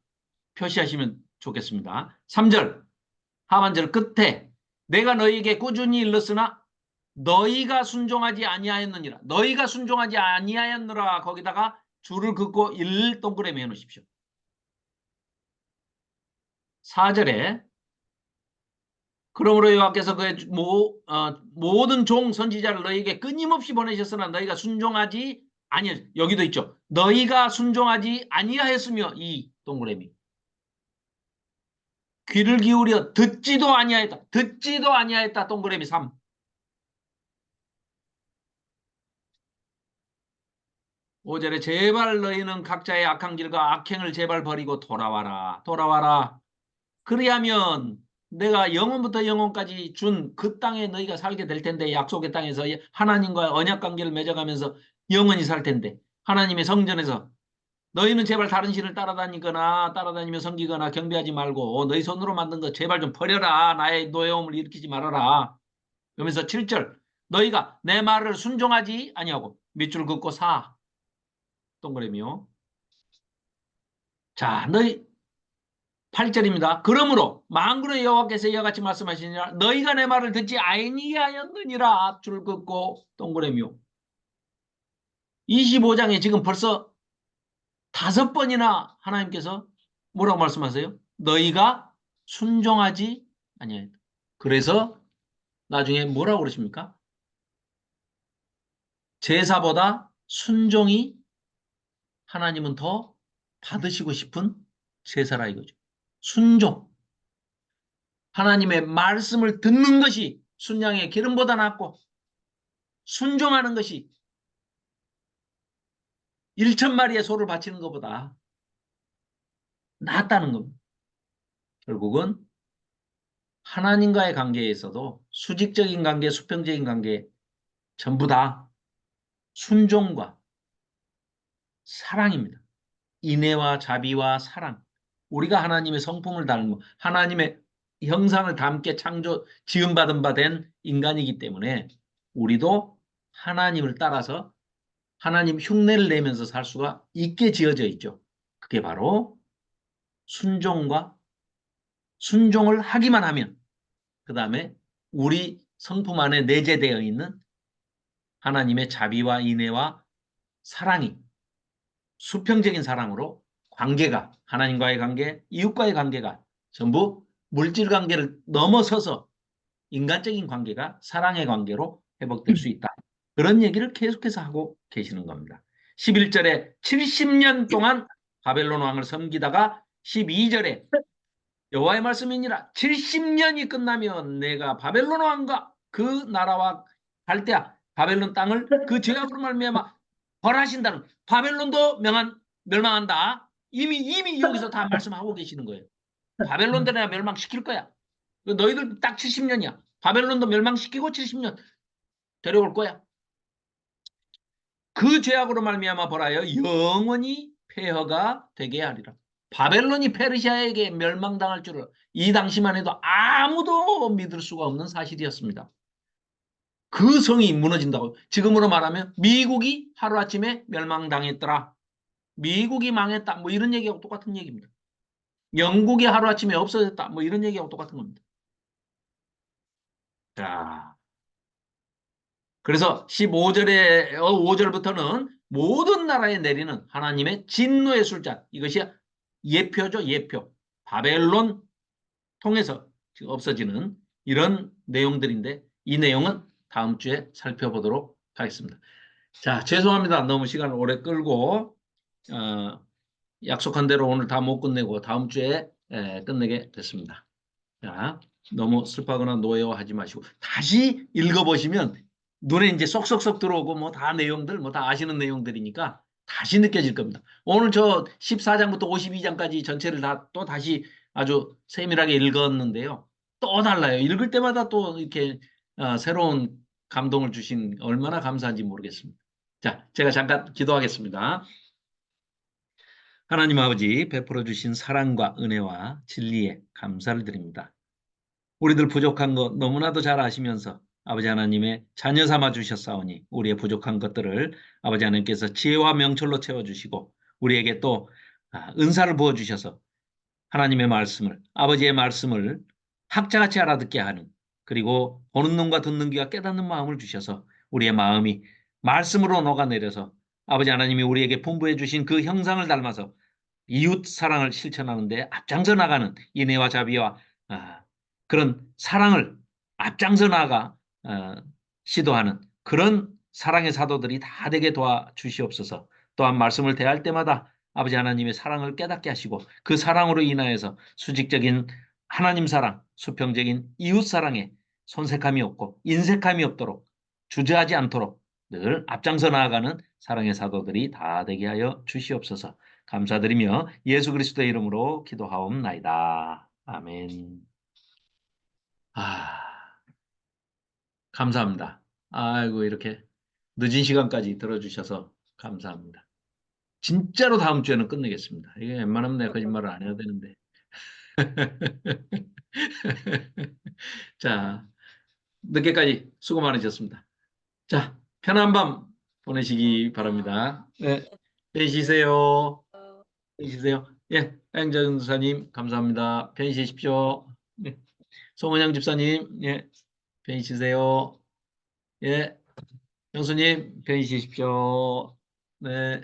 표시하시면 좋겠습니다. 3절 하반절 끝에 내가 너희에게 꾸준히 일렀으나 너희가 순종하지 아니하였느니라. 너희가 순종하지 아니하였느라 거기다가 줄을 긋고 1 동그라미 해 놓으십시오. 4절에 그러므로 여호와께서 그의 모든 종 선지자를 너희에게 끊임없이 보내셨으나 너희가 순종하지 아니 여기도 있죠. 너희가 순종하지 아니하였으며 이 동그라미. 귀를 기울여 듣지도 아니하였다. 듣지도 아니하였다. 동그라미 3. 5절에 제발 너희는 각자의 악한 길과 악행을 제발 버리고 돌아와라. 돌아와라. 그리하면 내가 영원부터 영원까지 준 그 땅에 너희가 살게 될 텐데 약속의 땅에서 하나님과 언약 관계를 맺어가면서 영원히 살 텐데 하나님의 성전에서 너희는 제발 다른 신을 따라다니며 섬기거나 경배하지 말고 너희 손으로 만든 거 제발 좀 버려라. 나의 노여움을 일으키지 말아라. 그러면서 7절 너희가 내 말을 순종하지 아니하고 밑줄 긋고 4 동그라미요. 자, 너희 8절입니다. 그러므로 만군의 여호와께서 이와 같이 말씀하시니라 너희가 내 말을 듣지 아니하였느니라 앞줄 긋고 동그라미요. 25장에 지금 벌써 5번이나 하나님께서 뭐라고 말씀하세요? 너희가 순종하지 아니하였다. 그래서 나중에 뭐라고 그러십니까? 제사보다 순종이 하나님은 더 받으시고 싶은 제사라 이거죠. 순종. 하나님의 말씀을 듣는 것이 순양의 기름보다 낫고 순종하는 것이 1,000마리의 소를 바치는 것보다 낫다는 겁니다. 결국은 하나님과의 관계에서도 수직적인 관계, 수평적인 관계 전부 다 순종과 사랑입니다. 인애와 자비와 사랑. 우리가 하나님의 성품을 닮고 하나님의 형상을 닮게 지음받은 바 된 인간이기 때문에 우리도 하나님을 따라서 하나님 흉내를 내면서 살 수가 있게 지어져 있죠. 그게 바로 순종을 하기만 하면 그 다음에 우리 성품 안에 내재되어 있는 하나님의 자비와 인애와 사랑이 수평적인 사랑으로 관계가 하나님과의 관계, 이웃과의 관계가 전부 물질 관계를 넘어서서 인간적인 관계가 사랑의 관계로 회복될 수 있다. 그런 얘기를 계속해서 하고 계시는 겁니다. 11절에 70년 동안 바벨론 왕을 섬기다가 12절에 여호와의 말씀이니라 70년이 끝나면 내가 바벨론 왕과 그 나라와 갈대아 바벨론 땅을 그 죄악으로 말미암아 벌하신다는 바벨론도 멸망한다. 이미 여기서 다 말씀하고 계시는 거예요. 바벨론도 내가 멸망시킬 거야. 너희들 딱 70년이야. 바벨론도 멸망시키고 70년 데려올 거야. 그 죄악으로 말미암아 벌하여 영원히 폐허가 되게 하리라. 바벨론이 페르시아에게 멸망당할 줄을 이 당시만 해도 아무도 믿을 수가 없는 사실이었습니다. 그 성이 무너진다고. 지금으로 말하면 미국이 하루아침에 멸망당했더라. 미국이 망했다. 뭐 이런 얘기하고 똑같은 얘기입니다. 영국이 하루아침에 없어졌다. 뭐 이런 얘기하고 똑같은 겁니다. 자, 그래서 5절부터는 모든 나라에 내리는 하나님의 진노의 술잔. 이것이 예표죠, 예표. 바벨론 통해서 지금 없어지는 이런 내용들인데 이 내용은 다음 주에 살펴보도록 하겠습니다. 자, 죄송합니다. 너무 시간을 오래 끌고 약속한 대로 오늘 다 못 끝내고 다음 주에 끝내게 됐습니다. 자, 너무 슬퍼하거나 노여워하지 마시고 다시 읽어보시면 눈에 이제 쏙쏙쏙 들어오고 뭐 다 내용들 뭐 다 아시는 내용들이니까 다시 느껴질 겁니다. 오늘 저 14장부터 52장까지 전체를 또 다시 아주 세밀하게 읽었는데요. 또 달라요. 읽을 때마다 또 이렇게 새로운 감동을 주신 얼마나 감사한지 모르겠습니다. 자, 제가 잠깐 기도하겠습니다. 하나님 아버지 베풀어 주신 사랑과 은혜와 진리에 감사를 드립니다. 우리들 부족한 것 너무나도 잘 아시면서 아버지 하나님의 자녀 삼아 주셨사오니 우리의 부족한 것들을 아버지 하나님께서 지혜와 명철로 채워주시고 우리에게 또 은사를 부어주셔서 하나님의 말씀을 아버지의 말씀을 학자같이 알아듣게 하는 그리고 보는 눈과 듣는 귀와 깨닫는 마음을 주셔서 우리의 마음이 말씀으로 녹아내려서 아버지 하나님이 우리에게 분부해 주신 그 형상을 닮아서 이웃 사랑을 실천하는데 앞장서 나가는 인애와 자비와 그런 사랑을 앞장서 나가 시도하는 그런 사랑의 사도들이 다 되게 도와주시옵소서. 또한 말씀을 대할 때마다 아버지 하나님의 사랑을 깨닫게 하시고 그 사랑으로 인하여서 수직적인 하나님 사랑, 수평적인 이웃 사랑에 손색함이 없고 인색함이 없도록 주저하지 않도록 늘 앞장서 나아가는 사랑의 사도들이 다 되게 하여 주시옵소서. 감사드리며 예수 그리스도의 이름으로 기도하옵나이다. 아멘. 아, 감사합니다. 아이고, 이렇게 늦은 시간까지 들어주셔서 감사합니다. 진짜로 다음 주에는 끝내겠습니다. 이게 웬만하면 내가 거짓말을 안 해야 되는데. 자, 늦게까지 수고 많으셨습니다. 자, 편한 밤 보내시기 바랍니다. 네, 편히 쉬세요. 편히 쉬세요. 예, 행정 사님 감사합니다. 편히 쉬십시오. 네. 송은영 집사님, 예, 편히 쉬세요. 예, 형수님, 편히 쉬십시오. 네.